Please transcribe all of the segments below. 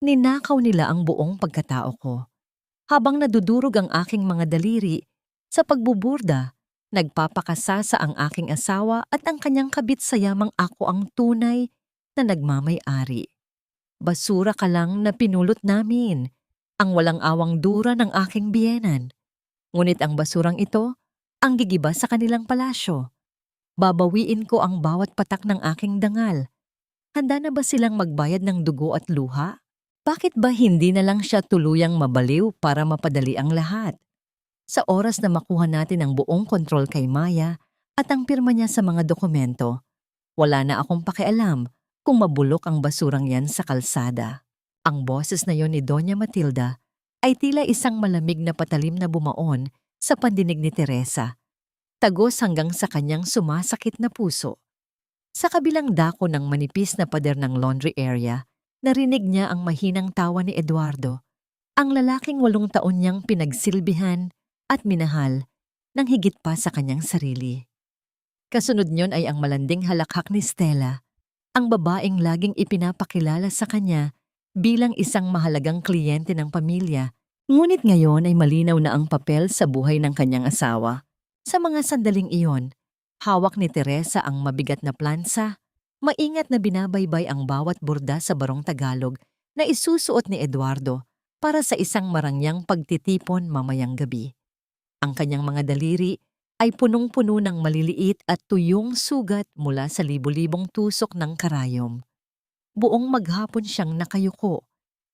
Ninakaw nila ang buong pagkatao ko. Habang nadudurog ang aking mga daliri sa pagbuburda, nagpapakasasa ang aking asawa at ang kanyang kabit sa yamang ako ang tunay na nagmamay-ari. Basura ka lang na pinulot namin, ang walang awang dura ng aking biyenan. Ngunit ang basurang ito, ang gigiba sa kanilang palasyo. Babawiin ko ang bawat patak ng aking dangal. Handa na ba silang magbayad ng dugo at luha? Bakit ba hindi na lang siya tuluyang mabaliw para mapadali ang lahat? Sa oras na makuha natin ang buong kontrol kay Maya at ang pirma niya sa mga dokumento, wala na akong pakialam kung mabulok ang basurang yan sa kalsada. Ang boses na yon ni Doña Matilda ay tila isang malamig na patalim na bumaon sa pandinig ni Teresa, tagos hanggang sa kanyang sumasakit na puso. Sa kabilang dako ng manipis na pader ng laundry area, narinig niya ang mahinang tawa ni Eduardo, ang lalaking 8 taon niyang pinagsilbihan at minahal ng higit pa sa kanyang sarili. Kasunod niyon ay ang malanding halakhak ni Stella, ang babaeng laging ipinapakilala sa kanya bilang isang mahalagang kliyente ng pamilya, ngunit ngayon ay malinaw na ang papel sa buhay ng kanyang asawa. Sa mga sandaling iyon, hawak ni Teresa ang mabigat na plansa, maingat na binabaybay ang bawat burda sa barong Tagalog na isusuot ni Eduardo para sa isang marangyang pagtitipon mamayang gabi. Ang kanyang mga daliri ay punong-puno ng maliliit at tuyong sugat mula sa libu-libong tusok ng karayom. Buong maghapon siyang nakayuko,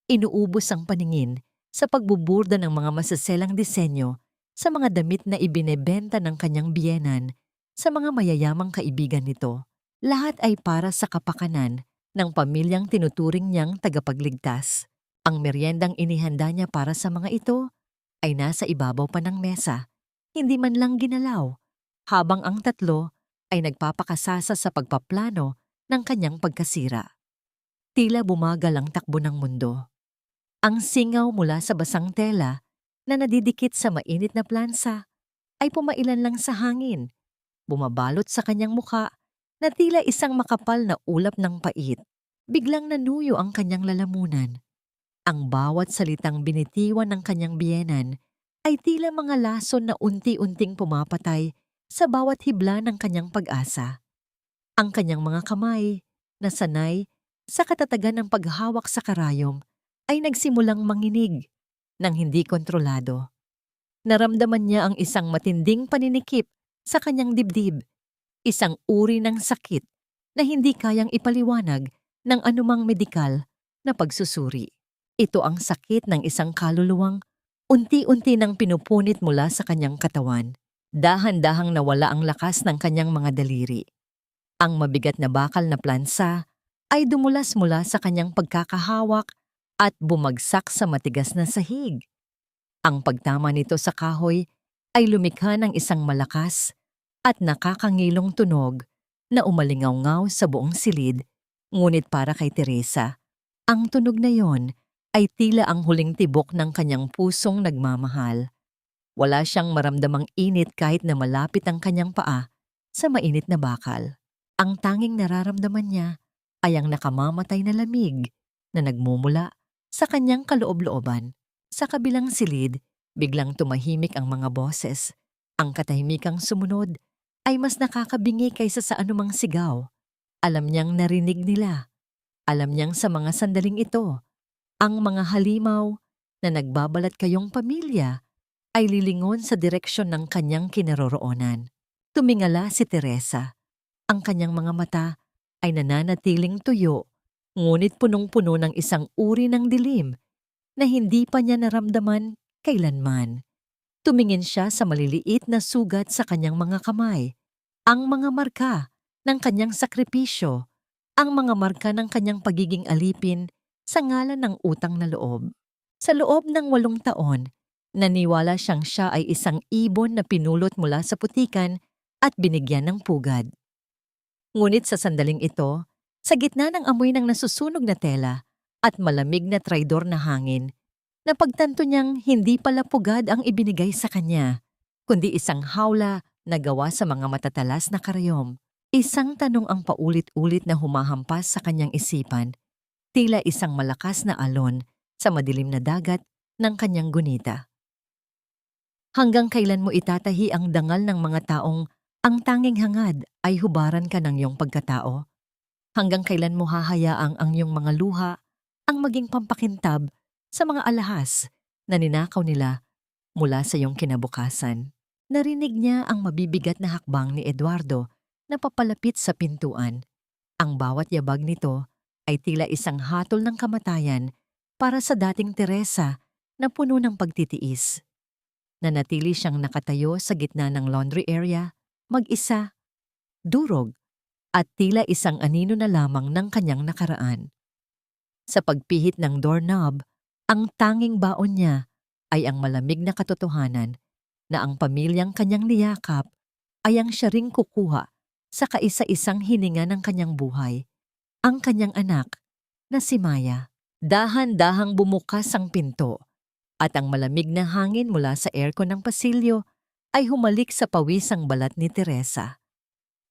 inuubos ang paningin sa pagbuburda ng mga masaselang disenyo sa mga damit na ibinebenta ng kanyang biyenan sa mga mayayamang kaibigan nito. Lahat ay para sa kapakanan ng pamilyang tinuturing niyang tagapagligtas. Ang meryendang inihanda niya para sa mga ito ay nasa ibabaw pa ng mesa, hindi man lang ginalaw, habang ang tatlo ay nagpapakasasa sa pagpaplano ng kanyang pagkasira. Tila bumagal ang takbo ng mundo. Ang singaw mula sa basang tela na nadidikit sa mainit na plansa ay pumailan lang sa hangin, bumabalot sa kanyang muka na tila isang makapal na ulap ng pait. Biglang nanuyo ang kanyang lalamunan. Ang bawat salitang binitiwan ng kanyang biyenan ay tila mga lason na unti-unting pumapatay sa bawat hibla ng kanyang pag-asa. Ang kanyang mga kamay, na sanay sa katatagan ng paghawak sa karayom, ay nagsimulang manginig ng hindi kontrolado. Naramdaman niya ang isang matinding paninikip sa kanyang dibdib, isang uri ng sakit na hindi kayang ipaliwanag ng anumang medikal na pagsusuri. Ito ang sakit ng isang kaluluwang unti-unti nang pinupunit mula sa kanyang katawan. Dahan-dahang nawala ang lakas ng kanyang mga daliri. Ang mabigat na bakal na plansa ay dumulas mula sa kanyang pagkakahawak at bumagsak sa matigas na sahig. Ang pagtama nito sa kahoy ay lumikha ng isang malakas at nakakangilong tunog na umalingaw-ngaw sa buong silid, ngunit para kay Teresa, ang tunog na yon ay tila ang huling tibok ng kanyang pusong nagmamahal. Wala siyang maramdamang init kahit na malapit ang kanyang paa sa mainit na bakal. Ang tanging nararamdaman niya ay ang nakamamatay na lamig na nagmumula sa kanyang kaloob-looban. Sa kabilang silid, biglang tumahimik ang mga boses. Ang katahimikang sumunod ay mas nakakabingi kaysa sa anumang sigaw. Alam niyang narinig nila. Alam niyang sa mga sandaling ito, ang mga halimaw na nagbabalat kayong pamilya ay lilingon sa direksyon ng kanyang kinaroroonan. Tumingala si Teresa. Ang kanyang mga mata ay nananatiling tuyo, ngunit punong-puno ng isang uri ng dilim na hindi pa niya naramdaman kailanman. Tumingin siya sa maliliit na sugat sa kanyang mga kamay, ang mga marka ng kanyang sakripisyo, ang mga marka ng kanyang pagiging alipin sa ngalan ng utang na loob. Sa loob ng 8 taon, naniwala siyang siya ay isang ibon na pinulot mula sa putikan at binigyan ng pugad. Ngunit sa sandaling ito, sa gitna ng amoy ng nasusunog na tela at malamig na traidor na hangin, napagtanto niyang hindi pala pugad ang ibinigay sa kanya, kundi isang hawla na gawa sa mga matatalas na karayom. Isang tanong ang paulit-ulit na humahampas sa kanyang isipan. tila isang malakas na alon sa madilim na dagat ng kanyang gunita. Hanggang kailan mo itatahi ang dangal ng mga taong ang tanging hangad ay hubaran ka ng iyong pagkatao? Hanggang kailan mo hahayaang ang iyong mga luha ang maging pampakintab sa mga alahas na ninakaw nila mula sa iyong kinabukasan? Narinig niya ang mabibigat na hakbang ni Eduardo na papalapit sa pintuan. Ang bawat yabag nito ay tila isang hatol ng kamatayan para sa dating Teresa na puno ng pagtitiis. Nanatili siyang nakatayo sa gitna ng laundry area, mag-isa, durog, at tila isang anino na lamang ng kanyang nakaraan. Sa pagpihit ng doorknob, ang tanging baon niya ay ang malamig na katotohanan na ang pamilyang kanyang niyakap ay ang siya ring kukuha sa kaisa-isang hininga ng kanyang buhay, ang kanyang anak na si Maya. Dahan-dahang bumukas ang pinto at ang malamig na hangin mula sa aircon ng pasilyo ay humalik sa pawisang balat ni Teresa.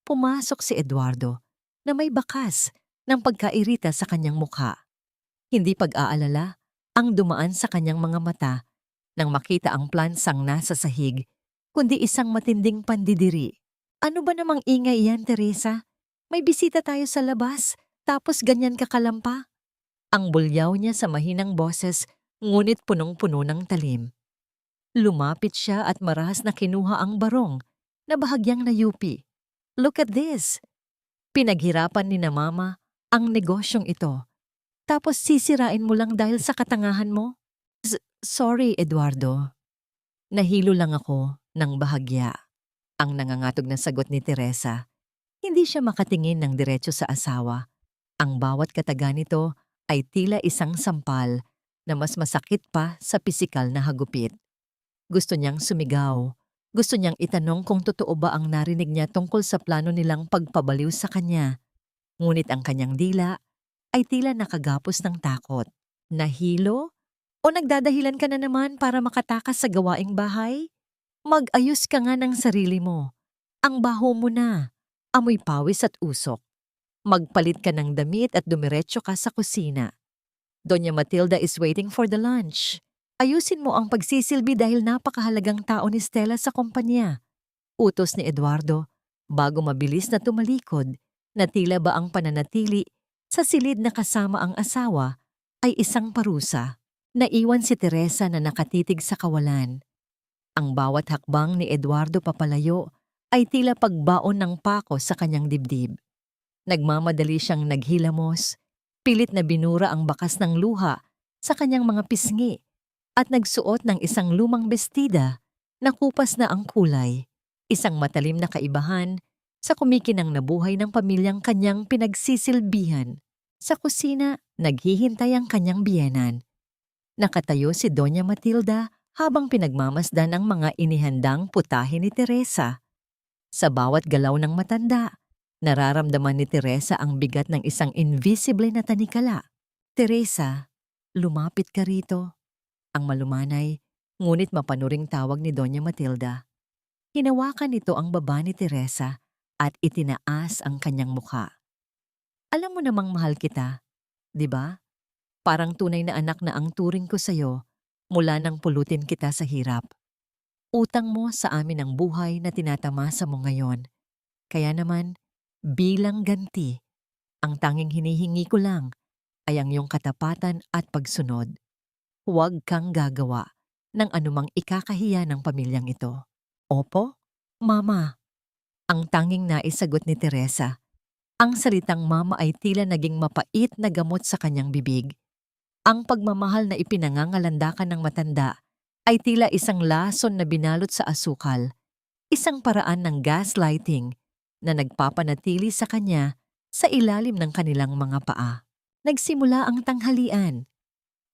Pumasok si Eduardo na may bakas ng pagkairita sa kanyang mukha. Hindi pag-aalala ang dumaan sa kanyang mga mata nang makita ang plansang nasa sahig, kundi isang matinding pandidiri. Ano ba namang ingay iyan, Teresa? May bisita tayo sa labas, tapos ganyan ka kalampa? Ang bulyaw niya sa mahinang boses, ngunit punong-puno ng talim. Lumapit siya at marahas na kinuha ang barong na bahagyang nayupi. Look at this! Pinaghirapan ni na mama ang negosyong ito. Tapos sisirain mo lang dahil sa katangahan mo? Sorry, Eduardo. Nahilo lang ako ng bahagya. Ang nangangatog na sagot ni Teresa. Hindi siya makatingin ng diretso sa asawa. Ang bawat kataga nito ay tila isang sampal na mas masakit pa sa pisikal na hagupit. Gusto niyang sumigaw. Gusto niyang itanong kung totoo ba ang narinig niya tungkol sa plano nilang pagpabaliw sa kanya. Ngunit ang kanyang dila ay tila nakagapos ng takot. Nahilo? O nagdadahilan ka na naman para makatakas sa gawaing bahay? Mag-ayos ka nga ng sarili mo. Ang baho mo na. Amoy pawis at usok. Magpalit ka ng damit at dumiretso ka sa kusina. Doña Matilda is waiting for the lunch. Ayusin mo ang pagsisilbi dahil napakahalagang tao ni Stella sa kumpanya. Utos ni Eduardo bago mabilis na tumalikod na tila ba ang pananatili sa silid na kasama ang asawa ay isang parusa. Naiwan si Teresa na nakatitig sa kawalan. Ang bawat hakbang ni Eduardo papalayo ay tila pagbaon ng pako sa kanyang dibdib. Nagmamadali siyang naghilamos, pilit na binura ang bakas ng luha sa kanyang mga pisngi at nagsuot ng isang lumang bestida na kupas na ang kulay, isang matalim na kaibahan sa kumikinang na buhay ng pamilyang kanyang pinagsisilbihan. Sa kusina, naghihintay ang kanyang biyenan. Nakatayo si Doña Matilda habang pinagmamasdan ang mga inihandang putahe ni Teresa. Sa bawat galaw ng matanda, nararamdaman ni Teresa ang bigat ng isang invisible na tanikala. Teresa, lumapit ka rito. Ang malumanay, ngunit mapanuring tawag ni Doña Matilda. Hinawakan nito ang baba ni Teresa at itinaas ang kanyang mukha. Alam mo namang mahal kita, di ba? Parang tunay na anak na ang turing ko sa'yo mula nang pulutin kita sa hirap. Utang mo sa amin ang buhay na tinatamasa mo ngayon. Kaya naman, bilang ganti, ang tanging hinihingi ko lang ay ang iyong katapatan at pagsunod. Huwag kang gagawa ng anumang ikakahiya ng pamilyang ito. Opo, Mama. Ang tanging naisagot ni Teresa. Ang salitang mama ay tila naging mapait na gamot sa kanyang bibig. Ang pagmamahal na ipinangangalandakan ng matanda ay tila isang lason na binalot sa asukal, isang paraan ng gaslighting na nagpapanatili sa kanya sa ilalim ng kanilang mga paa. Nagsimula ang tanghalian.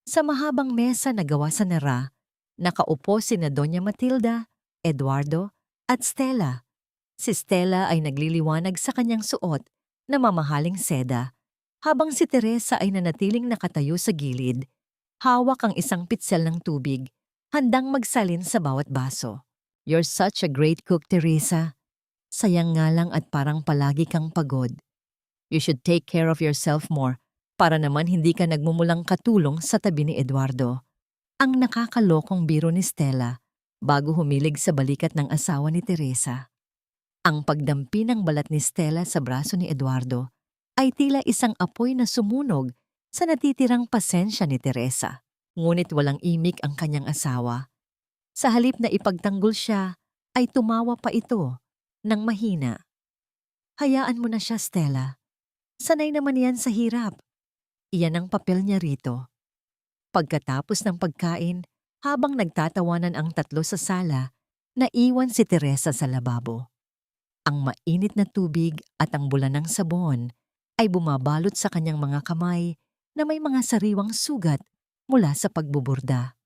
Sa mahabang mesa na gawa sa nara, nakaupo sina Doña Matilda, Eduardo, at Stella. Si Stella ay nagliliwanag sa kanyang suot na mamahaling seda, habang si Teresa ay nanatiling nakatayo sa gilid, hawak ang isang pitsel ng tubig, handang magsalin sa bawat baso. You're such a great cook, Teresa. Sayang nga lang at parang palagi kang pagod. You should take care of yourself more Para naman hindi ka nagmumulang katulong sa tabi ni Eduardo. Ang nakakalokong biro ni Stella bago humilig sa balikat ng asawa ni Teresa. Ang pagdampi ng balat ni Stella sa braso ni Eduardo ay tila isang apoy na sumunog sa natitirang pasensya ni Teresa. Ngunit walang imik ang kanyang asawa. Sa halip na ipagtanggol siya, ay tumawa pa ito ng mahina. Hayaan mo na siya, Stella. Sanay naman yan sa hirap. Iyan ang papel niya rito. Pagkatapos ng pagkain, habang nagtatawanan ang tatlo sa sala, naiwan si Teresa sa lababo. Ang mainit na tubig at ang bula ng sabon ay bumabalot sa kanyang mga kamay na may mga sariwang sugat mula sa pagbuburda.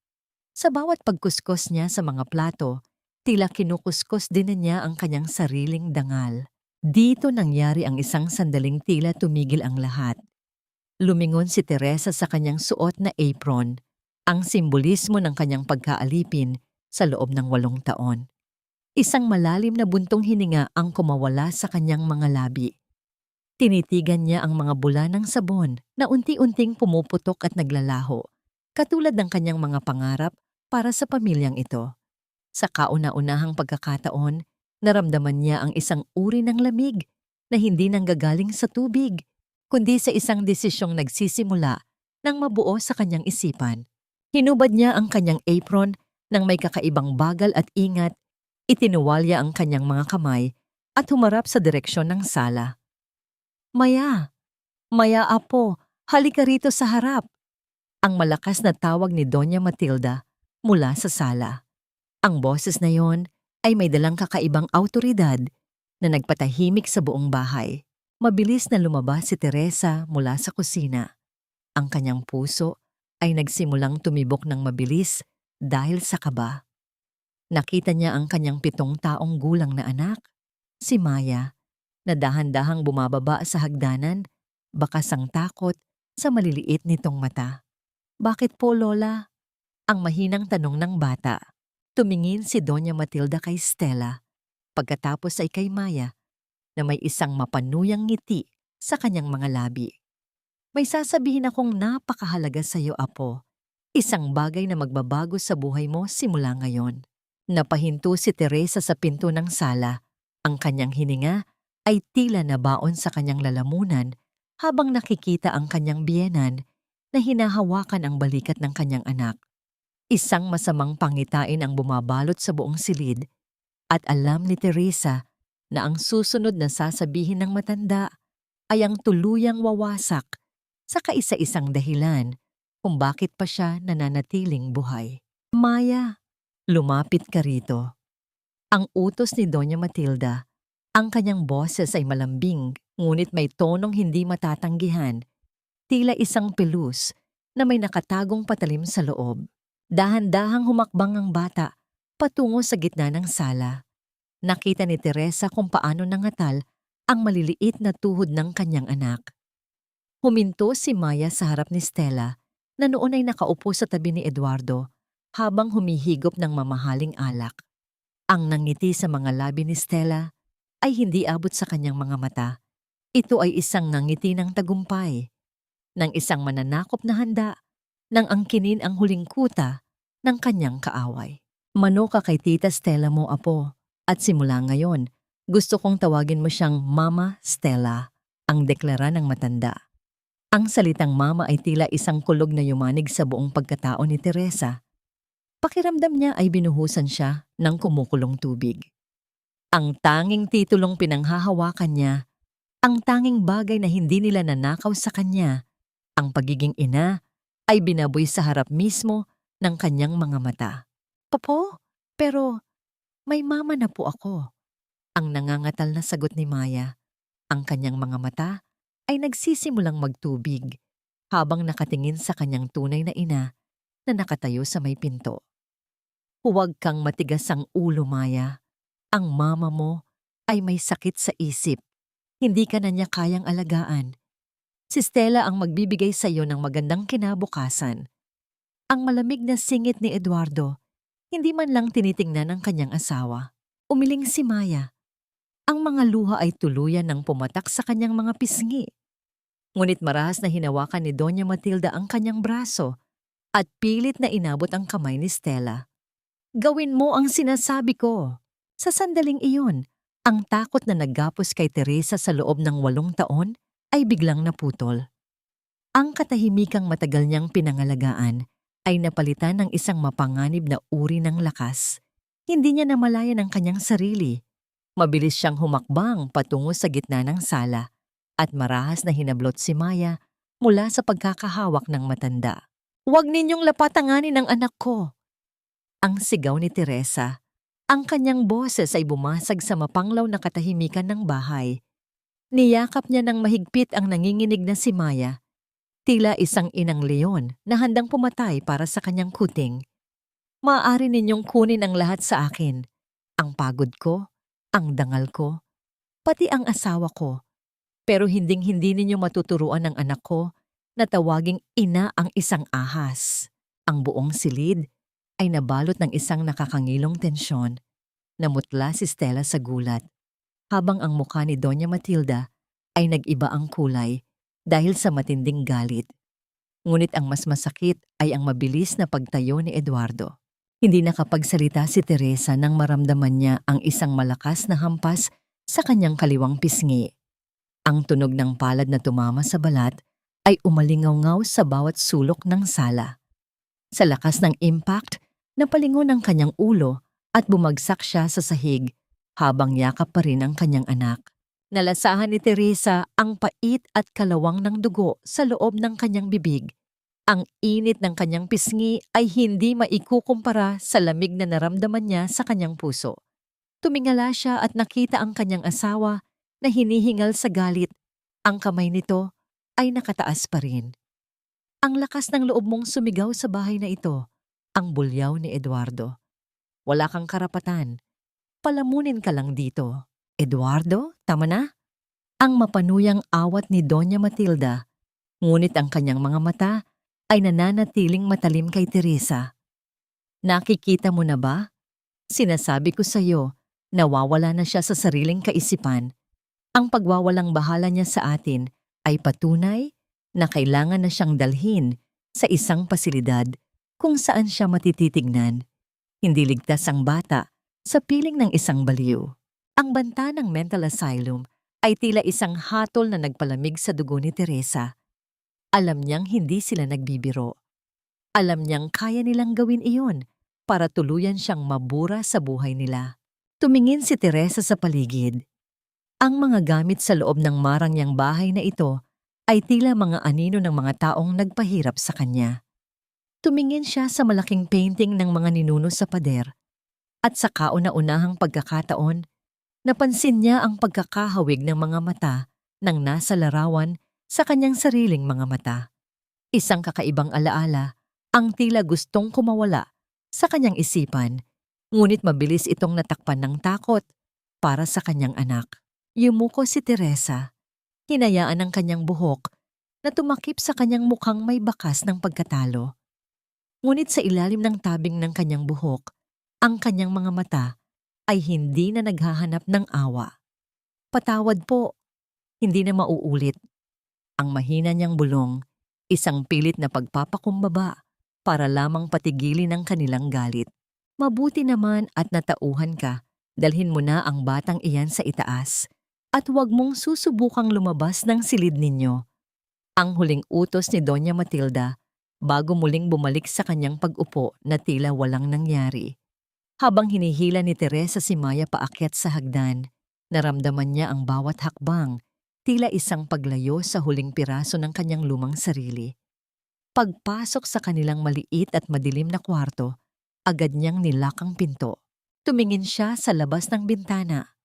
Sa bawat pagkuskos niya sa mga plato, tila kinukuskos din niya ang kanyang sariling dangal. Dito nangyari ang isang sandaling tila tumigil ang lahat. Lumingon si Teresa sa kanyang suot na apron, ang simbolismo ng kanyang pagkaalipin sa loob ng 8 taon. Isang malalim na buntong hininga ang kumawala sa kanyang mga labi. Tinitigan niya ang mga bula ng sabon na unti-unting pumuputok at naglalaho, katulad ng kanyang mga pangarap para sa pamilyang ito. Sa kauna-unahang pagkakataon, naramdaman niya ang isang uri ng lamig na hindi nanggagaling sa tubig, kundi sa isang desisyong nagsisimula ng mabuo sa kanyang isipan. Hinubad niya ang kanyang apron ng may kakaibang bagal at ingat, itinuwalya ang kanyang mga kamay at humarap sa direksyon ng sala. "Maya! Maya, apo! Halika rito sa harap!" Ang malakas na tawag ni Doña Matilda mula sa sala. Ang boses na yon ay may dalang kakaibang awtoridad na nagpatahimik sa buong bahay. Mabilis na lumabas si Teresa mula sa kusina. Ang kanyang puso ay nagsimulang tumibok ng mabilis dahil sa kaba. Nakita niya ang kanyang 7 taong gulang na anak, si Maya, na dahan-dahang bumababa sa hagdanan, bakas ang takot sa maliliit nitong mata. "Bakit po, Lola?" Ang mahinang tanong ng bata. Tumingin si Doña Matilda kay Stella, pagkatapos ay kay Maya, na may isang mapanuyang ngiti sa kanyang mga labi. "May sasabihin akong napakahalaga sa iyo, apo. Isang bagay na magbabago sa buhay mo simula ngayon." Napahinto si Teresa sa pinto ng sala. Ang kanyang hininga ay tila nabaon sa kanyang lalamunan habang nakikita ang kanyang biyenan na hinahawakan ang balikat ng kanyang anak. Isang masamang pangitain ang bumabalot sa buong silid at alam ni Teresa na ang susunod na sasabihin ng matanda ay ang tuluyang wawasak sa kaisa-isang dahilan kung bakit pa siya nananatiling buhay. "Maya, lumapit ka rito." Ang utos ni Doña Matilda. Ang kanyang boses ay malambing ngunit may tonong hindi matatanggihan, tila isang pelus na may nakatagong patalim sa loob. Dahan-dahang humakbang ang bata patungo sa gitna ng sala. Nakita ni Teresa kung paano nangatal ang maliliit na tuhod ng kanyang anak. Huminto si Maya sa harap ni Stella na noon ay nakaupo sa tabi ni Eduardo habang humihigop ng mamahaling alak. Ang nangiti sa mga labi ni Stella ay hindi abot sa kanyang mga mata. Ito ay isang ngangiti ng tagumpay, ng isang mananakop na handa, nang angkinin ang huling kuta ng kanyang kaaway. "Mano ka kay Tita Stella mo, apo, at simula ngayon, gusto kong tawagin mo siyang Mama Stella," ang deklara ng matanda. Ang salitang mama ay tila isang kulog na yumanig sa buong pagkatao ni Teresa. Pakiramdam niya ay binuhusan siya ng kumukulong tubig. Ang tanging titulong pinanghahawakan niya, ang tanging bagay na hindi nila nanakaw sa kanya, ang pagiging ina, ay binaboy sa harap mismo ng kanyang mga mata. "Papo, pero may mama na po ako," ang nangangatal na sagot ni Maya. Ang kanyang mga mata ay nagsisimulang magtubig habang nakatingin sa kanyang tunay na ina na nakatayo sa may pinto. "Huwag kang matigas ang ulo, Maya. Ang mama mo ay may sakit sa isip. Hindi ka na niya kayang alagaan. Si Stella ang magbibigay sa iyo ng magandang kinabukasan." Ang malamig na singit ni Eduardo, hindi man lang tinitingnan ng kanyang asawa. Umiling si Maya. Ang mga luha ay tuluyan ng pumatak sa kanyang mga pisngi. Ngunit marahas na hinawakan ni Doña Matilda ang kanyang braso at pilit na inabot ang kamay ni Stella. Gawin mo ang sinasabi ko. Sa sandaling iyon, ang takot na naggapos kay Teresa sa loob ng 8 taon ay biglang naputol. Ang katahimikang matagal niyang pinangalagaan ay napalitan ng isang mapanganib na uri ng lakas. Hindi niya namalayan ang kanyang sarili. Mabilis siyang humakbang patungo sa gitna ng sala at marahas na hinablot si Maya mula sa pagkakahawak ng matanda. "Huwag ninyong lapatanganin ang anak ko!" Ang sigaw ni Teresa. Ang kanyang boses ay bumasag sa mapanglaw na katahimikan ng bahay. Niyakap niya ng mahigpit ang nanginginig na si Maya. Tila isang inang leon na handang pumatay para sa kanyang kuting. "Maaari ninyong kunin ang lahat sa akin. Ang pagod ko, ang dangal ko, pati ang asawa ko. Pero hinding-hindi ninyo matuturuan ang anak ko na tawaging ina ang isang ahas." Ang buong silid ay nabalot ng isang nakakangilong tensyon. Namutla si Stella sa gulat, habang ang mukha ni Doña Matilda ay nag-iba ang kulay dahil sa matinding galit. Ngunit ang mas masakit ay ang mabilis na pagtayo ni Eduardo. Hindi nakapagsalita si Teresa nang maramdaman niya ang isang malakas na hampas sa kanyang kaliwang pisngi. Ang tunog ng palad na tumama sa balat ay umalingaw-ngaw sa bawat sulok ng sala. Sa lakas ng impact, napalingon ang kanyang ulo at bumagsak siya sa sahig habang yakap pa rin ang kanyang anak. Nalasahan ni Teresa ang pait at kalawang ng dugo sa loob ng kanyang bibig. Ang init ng kanyang pisngi ay hindi maikukumpara sa lamig na naramdaman niya sa kanyang puso. Tumingala siya at nakita ang kanyang asawa na hinihingal sa galit. Ang kamay nito ay nakataas pa rin. "Ang lakas ng loob mong sumigaw sa bahay na ito," ang bulyaw ni Eduardo. "Wala kang karapatan. Palamunin ka lang dito." "Eduardo, tama na." Ang mapanuyang awat ni Doña Matilda, ngunit ang kanyang mga mata ay nananatiling matalim kay Teresa. "Nakikita mo na ba? Sinasabi ko sa iyo, nawawala na siya sa sariling kaisipan. Ang pagwawalang bahala niya sa atin ay patunay na kailangan na siyang dalhin sa isang pasilidad kung saan siya matititignan. Hindi ligtas ang bata sa piling ng isang baliw." Ang banta ng mental asylum ay tila isang hatol na nagpalamig sa dugo ni Teresa. Alam niyang hindi sila nagbibiro. Alam niyang kaya nilang gawin iyon para tuluyan siyang mabura sa buhay nila. Tumingin si Teresa sa paligid. Ang mga gamit sa loob ng marangyang bahay na ito ay tila mga anino ng mga taong nagpahirap sa kanya. Tumingin siya sa malaking painting ng mga ninuno sa pader. At sa kauna-unahang pagkakataon, napansin niya ang pagkakahawig ng mga mata ng nasa larawan sa kanyang sariling mga mata. Isang kakaibang alaala ang tila gustong kumawala sa kanyang isipan, ngunit mabilis itong natakpan ng takot para sa kanyang anak. Yumuko si Teresa. Hinayaan ang kanyang buhok na tumakip sa kanyang mukhang may bakas ng pagkatalo. Ngunit sa ilalim ng tabing ng kanyang buhok, ang kanyang mga mata ay hindi na naghahanap ng awa. "Patawad po, hindi na mauulit." Ang mahina niyang bulong, isang pilit na pagpapakumbaba para lamang patigilin ang kanilang galit. "Mabuti naman at natauhan ka, dalhin mo na ang batang iyan sa itaas at huwag mong susubukang lumabas ng silid ninyo." Ang huling utos ni Doña Matilda bago muling bumalik sa kanyang pag-upo na tila walang nangyari. Habang hinihila ni Teresa si Maya paakyat sa hagdan, naramdaman niya ang bawat hakbang, tila isang paglayo sa huling piraso ng kanyang lumang sarili. Pagpasok sa kanilang maliit at madilim na kwarto, agad niyang nilakang pinto. Tumingin siya sa labas ng bintana.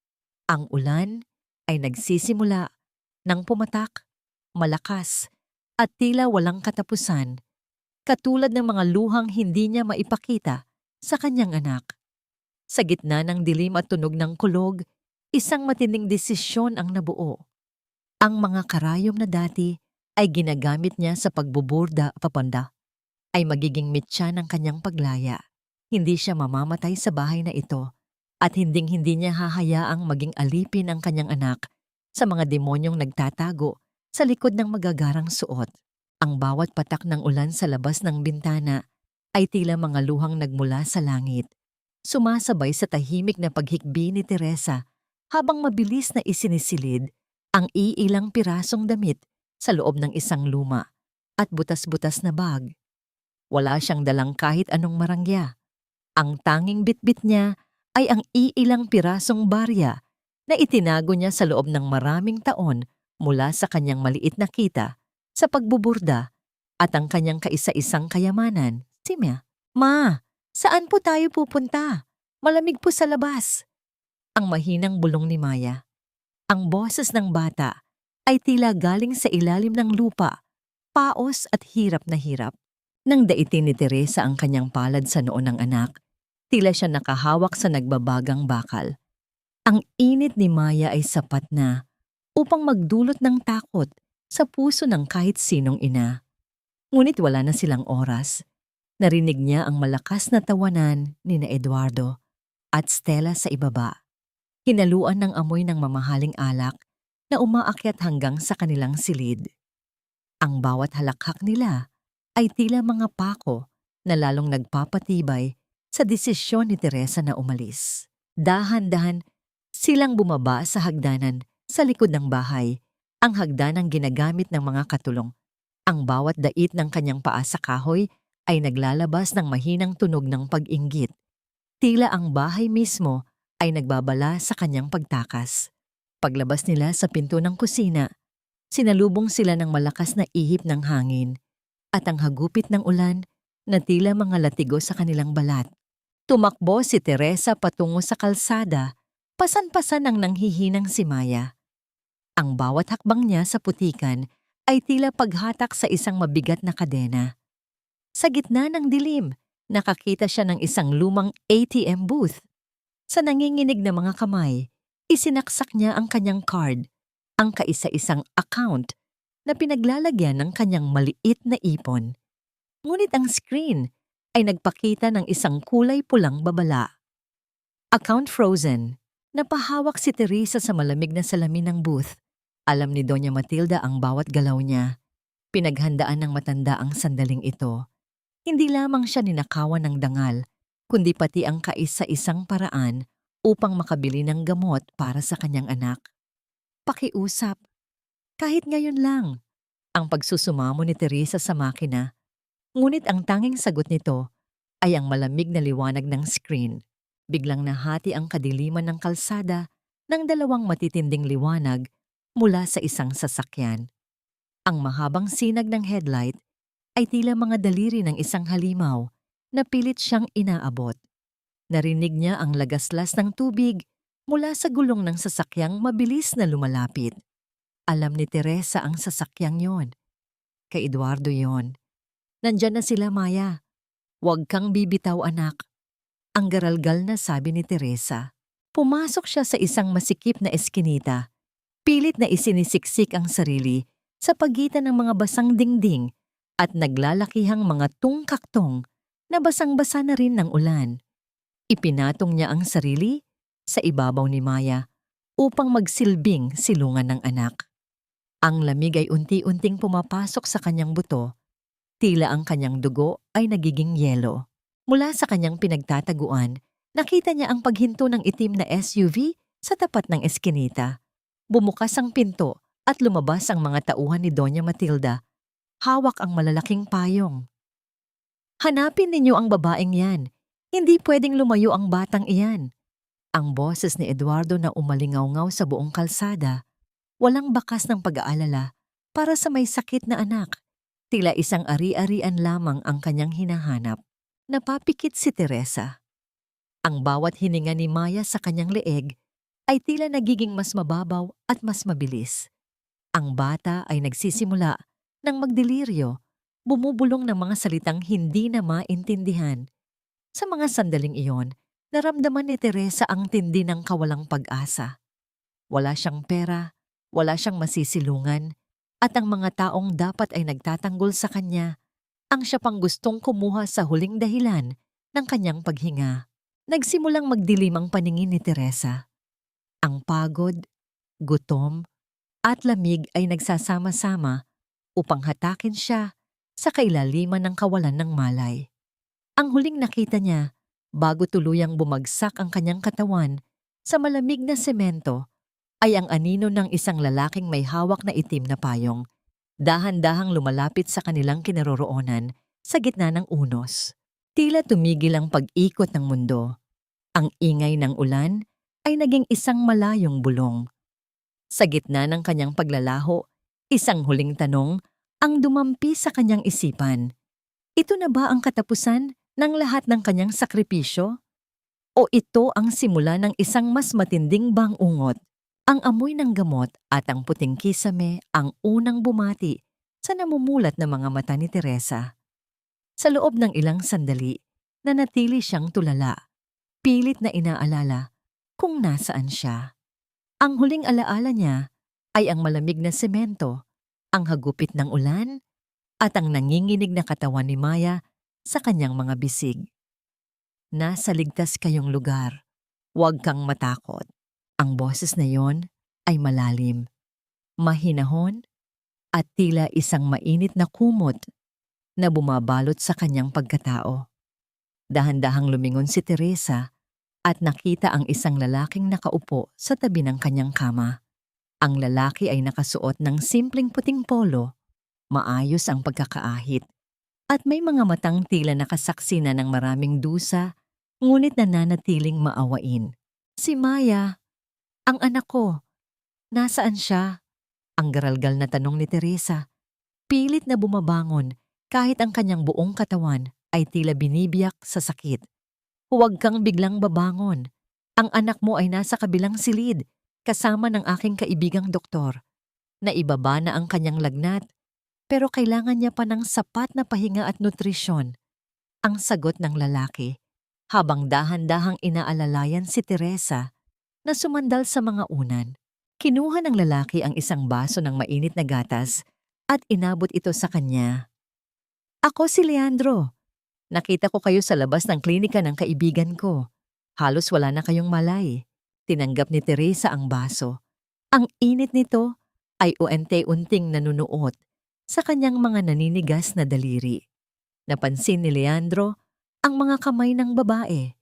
Ang ulan ay nagsisimula ng pumatak, malakas, at tila walang katapusan, katulad ng mga luhang hindi niya maipakita sa kanyang anak. Sa gitna ng dilim at tunog ng kulog, isang matinding desisyon ang nabuo. Ang mga karayom na dati ay ginagamit niya sa pagbuburda papanda ay magiging mitya ng kanyang paglaya. Hindi siya mamamatay sa bahay na ito at hinding-hindi niya hahayaang maging alipin ang kanyang anak sa mga demonyong nagtatago sa likod ng magagarang suot. Ang bawat patak ng ulan sa labas ng bintana ay tila mga luhang nagmula sa langit, sumasabay sa tahimik na paghikbi ni Teresa habang mabilis na isinisilid ang iilang pirasong damit sa loob ng isang luma at butas-butas na bag. Wala siyang dalang kahit anong marangya. Ang tanging bitbit niya ay ang iilang pirasong barya na itinago niya sa loob ng maraming taon mula sa kanyang maliit na kita sa pagbuburda at ang kanyang kaisa-isang kayamanan. Simya, "Ma, saan po tayo pupunta? Malamig po sa labas." Ang mahinang bulong ni Maya. Ang boses ng bata ay tila galing sa ilalim ng lupa, paos at hirap na hirap. Nang daitin ni Teresa ang kanyang palad sa noo ng anak, tila siya nakahawak sa nagbabagang bakal. Ang init ni Maya ay sapat na upang magdulot ng takot sa puso ng kahit sinong ina. Ngunit wala na silang oras. Narinig niya ang malakas na tawanan ni na Eduardo at Stella sa ibaba. Hinaluan ng amoy ng mamahaling alak na umaakyat hanggang sa kanilang silid. Ang bawat halakhak nila ay tila mga pako na lalong nagpapatibay sa desisyon ni Teresa na umalis. Dahan-dahan silang bumaba sa hagdanan sa likod ng bahay, ang hagdanang ginagamit ng mga katulong. Ang bawat dait ng kanyang paa sa kahoy ay naglalabas ng mahinang tunog ng pag-inggit. Tila ang bahay mismo ay nagbabala sa kanyang pagtakas. Paglabas nila sa pinto ng kusina, sinalubong sila ng malakas na ihip ng hangin at ang hagupit ng ulan na tila mga latigo sa kanilang balat. Tumakbo si Teresa patungo sa kalsada, pasan-pasan ang nanghihinang si Maya. Ang bawat hakbang niya sa putikan ay tila paghatak sa isang mabigat na kadena. Sa gitna ng dilim, nakakita siya ng isang lumang ATM booth. Sa nanginginig na mga kamay, isinaksak niya ang kanyang card, ang kaisa-isang account na pinaglalagyan ng kanyang maliit na ipon. Ngunit ang screen ay nagpakita ng isang kulay pulang babala. Account frozen. Napahawak si Teresa sa malamig na salamin ng booth. Alam ni Doña Matilda ang bawat galaw niya. Pinaghandaan ng matanda ang sandaling ito. Hindi lamang siya ninakawan ng dangal, kundi pati ang kaisa-isang paraan upang makabili ng gamot para sa kanyang anak. Pakiusap. Kahit ngayon lang, ang pagsusumamo ni Teresa sa makina. Ngunit ang tanging sagot nito ay ang malamig na liwanag ng screen. Biglang nahati ang kadiliman ng kalsada ng dalawang matitinding liwanag mula sa isang sasakyan. Ang mahabang sinag ng headlight ay tila mga daliri ng isang halimaw na pilit siyang inaabot. Narinig niya ang lagaslas ng tubig mula sa gulong ng sasakyang mabilis na lumalapit. Alam ni Teresa ang sasakyang yon. Kay Eduardo yon. "Nandyan na sila, Maya. Huwag kang bibitaw, anak." Ang garalgal na sabi ni Teresa. Pumasok siya sa isang masikip na eskinita. Pilit na isinisiksik ang sarili sa pagitan ng mga basang dingding at naglalakihang mga tungkaktong na basang-basa na rin ng ulan. Ipinatong niya ang sarili sa ibabaw ni Maya upang magsilbing silungan ng anak. Ang lamig ay unti-unting pumapasok sa kanyang buto, tila ang kanyang dugo ay nagiging yelo. Mula sa kanyang pinagtataguan, nakita niya ang paghinto ng itim na SUV sa tapat ng eskinita. Bumukas ang pinto at lumabas ang mga tauhan ni Doña Matilda. Hawak ang malalaking payong. "Hanapin ninyo ang babaeng yan. Hindi pwedeng lumayo ang batang iyan." Ang boses ni Eduardo na umalingaw-ngaw sa buong kalsada, walang bakas ng pag-aalala para sa may sakit na anak. Tila isang ari-arian lamang ang kanyang hinahanap. Napapikit si Teresa. Ang bawat hininga ni Maya sa kanyang leeg ay tila nagiging mas mababaw at mas mabilis. Ang bata ay nagsisimula ng magdeliryo, bumubulong ng mga salitang hindi na maintindihan. Sa mga sandaling iyon, naramdaman ni Teresa ang tindi ng kawalang pag-asa. Wala siyang pera, wala siyang masisilungan, at ang mga taong dapat ay nagtatanggol sa kanya, ang siya pang gustong kumuha sa huling dahilan ng kanyang paghinga. Nagsimulang magdilim ang paningin ni Teresa. Ang pagod, gutom, at lamig ay nagsasama-sama upang hatakin siya sa kailaliman ng kawalan ng malay. Ang huling nakita niya bago tuluyang bumagsak ang kanyang katawan sa malamig na semento ay ang anino ng isang lalaking may hawak na itim na payong, dahan-dahang lumalapit sa kanilang kinaroroonan sa gitna ng unos. Tila tumigil ang pag-ikot ng mundo. Ang ingay ng ulan ay naging isang malayong bulong. Sa gitna ng kanyang paglalaho, isang huling tanong ang dumampi sa kanyang isipan. Ito na ba ang katapusan ng lahat ng kanyang sakripisyo? O ito ang simula ng isang mas matinding bangungot? Ang amoy ng gamot at ang puting kisame ang unang bumati sa namumulat na mga mata ni Teresa. Sa loob ng ilang sandali, nanatili siyang tulala, pilit na inaalala kung nasaan siya. Ang huling alaala niya ay ang malamig na semento, ang hagupit ng ulan, at ang nanginginig na katawan ni Maya sa kanyang mga bisig. Nasa ligtas kayong lugar, huwag kang matakot. Ang boses na yon ay malalim, mahinahon, at tila isang mainit na kumot na bumabalot sa kanyang pagkatao. Dahan-dahang lumingon si Teresa at nakita ang isang lalaking nakaupo sa tabi ng kanyang kama. Ang lalaki ay nakasuot ng simpleng puting polo, maayos ang pagkakaahit, at may mga matang tila nakasaksi na ng maraming dusa, ngunit nananatiling maawain. Si Maya, ang anak ko, nasaan siya? Ang garalgal na tanong ni Teresa. Pilit na bumabangon kahit ang kanyang buong katawan ay tila binibiyak sa sakit. Huwag kang biglang babangon. Ang anak mo ay nasa kabilang silid, kasama ng aking kaibigang doktor. Naibaba na ang kanyang lagnat, pero kailangan niya pa ng sapat na pahinga at nutrisyon. Ang sagot ng lalaki, habang dahan-dahang inaalalayan si Teresa na sumandal sa mga unan. Kinuha ng lalaki ang isang baso ng mainit na gatas at inabot ito sa kanya. Ako si Leandro. Nakita ko kayo sa labas ng klinika ng kaibigan ko. Halos wala na kayong malay. Tinanggap ni Teresa ang baso. Ang init nito ay unti-unting nanunuot sa kanyang mga naninigas na daliri. Napansin ni Leandro ang mga kamay ng babae,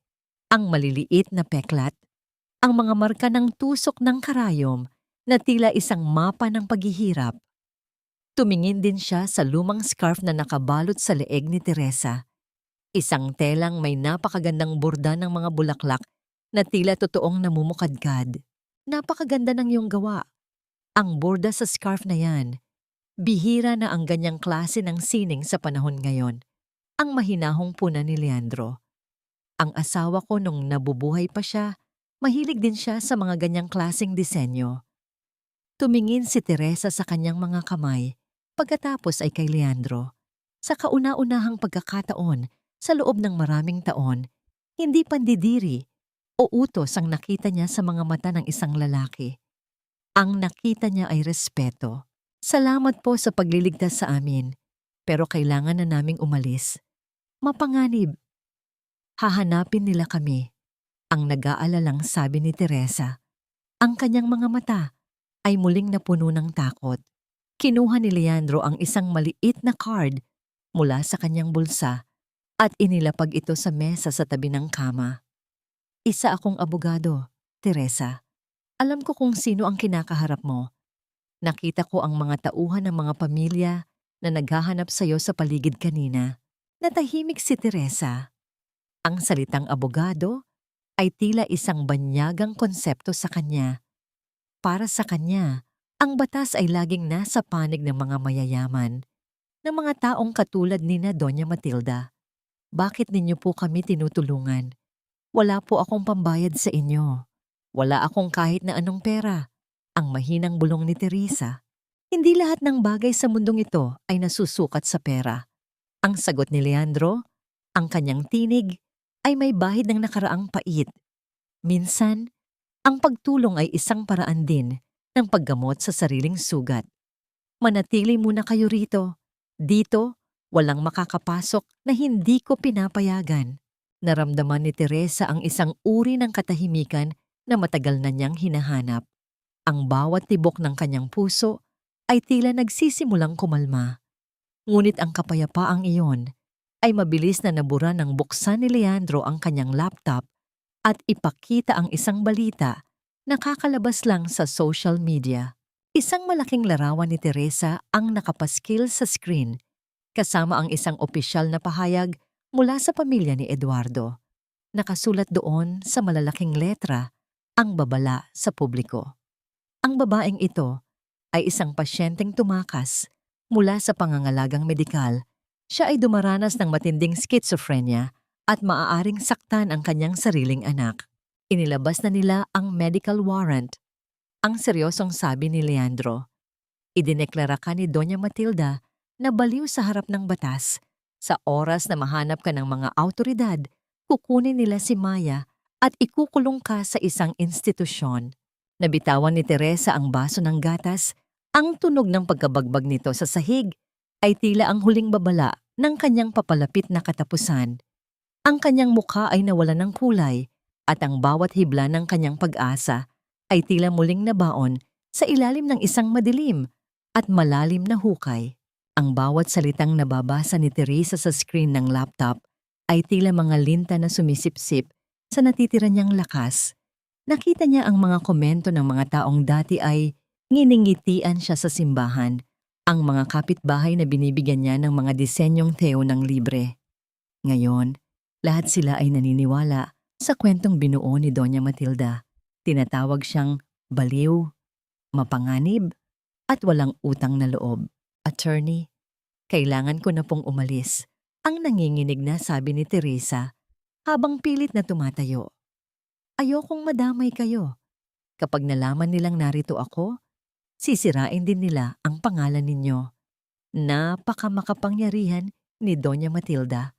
ang maliliit na peklat, ang mga marka ng tusok ng karayom na tila isang mapa ng paghihirap. Tumingin din siya sa lumang scarf na nakabalot sa leeg ni Teresa. Isang telang may napakagandang borda ng mga bulaklak na tila totoong namumukadkad. Napakaganda ng iyong gawa. Ang borda sa scarf na yan. Bihira na ang ganyang klase ng sining sa panahon ngayon. Ang mahinahong puna ni Leandro. Ang asawa ko nung nabubuhay pa siya, mahilig din siya sa mga ganyang klaseng disenyo. Tumingin si Teresa sa kanyang mga kamay. Pagkatapos ay kay Leandro. Sa kauna-unahang pagkakataon, sa loob ng maraming taon, hindi pandidiri o utos ang nakita niya sa mga mata ng isang lalaki. Ang nakita niya ay respeto. Salamat po sa pagliligtas sa amin, pero kailangan na naming umalis. Mapanganib. Hahanapin nila kami. Ang nag-aalalang sabi ni Teresa. Ang kanyang mga mata ay muling napuno ng takot. Kinuha ni Leandro ang isang maliit na card mula sa kanyang bulsa at inilapag ito sa mesa sa tabi ng kama. Isa akong abogado, Teresa. Alam ko kung sino ang kinakaharap mo. Nakita ko ang mga tauhan ng mga pamilya na naghahanap sa iyo sa paligid kanina. Natahimik si Teresa. Ang salitang abogado ay tila isang banyagang konsepto sa kanya. Para sa kanya, ang batas ay laging nasa panig ng mga mayayaman, ng mga taong katulad ni na Doña Matilda. Bakit ninyo po kami tinutulungan? Wala po akong pambayad sa inyo. Wala akong kahit na anong pera. Ang mahinang bulong ni Teresa. Hindi lahat ng bagay sa mundong ito ay nasusukat sa pera. Ang sagot ni Leandro, ang kanyang tinig, ay may bahid ng nakaraang pait. Minsan, ang pagtulong ay isang paraan din ng paggamot sa sariling sugat. Manatili muna kayo rito. Dito, walang makakapasok na hindi ko pinapayagan. Naramdaman ni Teresa ang isang uri ng katahimikan na matagal na niyang hinahanap. Ang bawat tibok ng kanyang puso ay tila nagsisimulang kumalma. Ngunit ang kapayapaang iyon ay mabilis na nabura nang buksan ni Leandro ang kanyang laptop at ipakita ang isang balita na kakalabas lang sa social media. Isang malaking larawan ni Teresa ang nakapaskil sa screen kasama ang isang opisyal na pahayag mula sa pamilya ni Eduardo. Nakasulat doon sa malalaking letra ang babala sa publiko. Ang babaeng ito ay isang pasyenteng tumakas mula sa pangangalagang medikal. Siya ay dumaranas ng matinding schizophrenia at maaaring saktan ang kanyang sariling anak. Inilabas na nila ang medical warrant. Ang seryosong sabi ni Leandro. Idineklara ka ni Doña Matilda na baliw sa harap ng batas. Sa oras na mahanap ka ng mga awtoridad, kukunin nila si Maya at ikukulong ka sa isang institusyon. Nabitawan ni Teresa ang baso ng gatas. Ang tunog ng pagkabagbag nito sa sahig ay tila ang huling babala ng kanyang papalapit na katapusan. Ang kanyang mukha ay nawalan ng kulay at ang bawat hibla ng kanyang pag-asa ay tila muling nabaon sa ilalim ng isang madilim at malalim na hukay. Ang bawat salitang nababasa ni Teresa sa screen ng laptop ay tila mga linta na sumisipsip sa natitira niyang lakas. Nakita niya ang mga komento ng mga taong dati ay nginingitian siya sa simbahan, ang mga kapitbahay na binibigyan niya ng mga disenyong teo ng libre. Ngayon, lahat sila ay naniniwala sa kwentong binuo ni Doña Matilda. Tinatawag siyang baliw, mapanganib, at walang utang na loob. Attorney, kailangan ko na pong umalis. Ang nanginginig na sabi ni Teresa habang pilit na tumatayo. Ayokong madamay kayo. Kapag nalaman nilang narito ako, sisirain din nila ang pangalan ninyo. Napakamakapangyarihan ni Doña Matilda.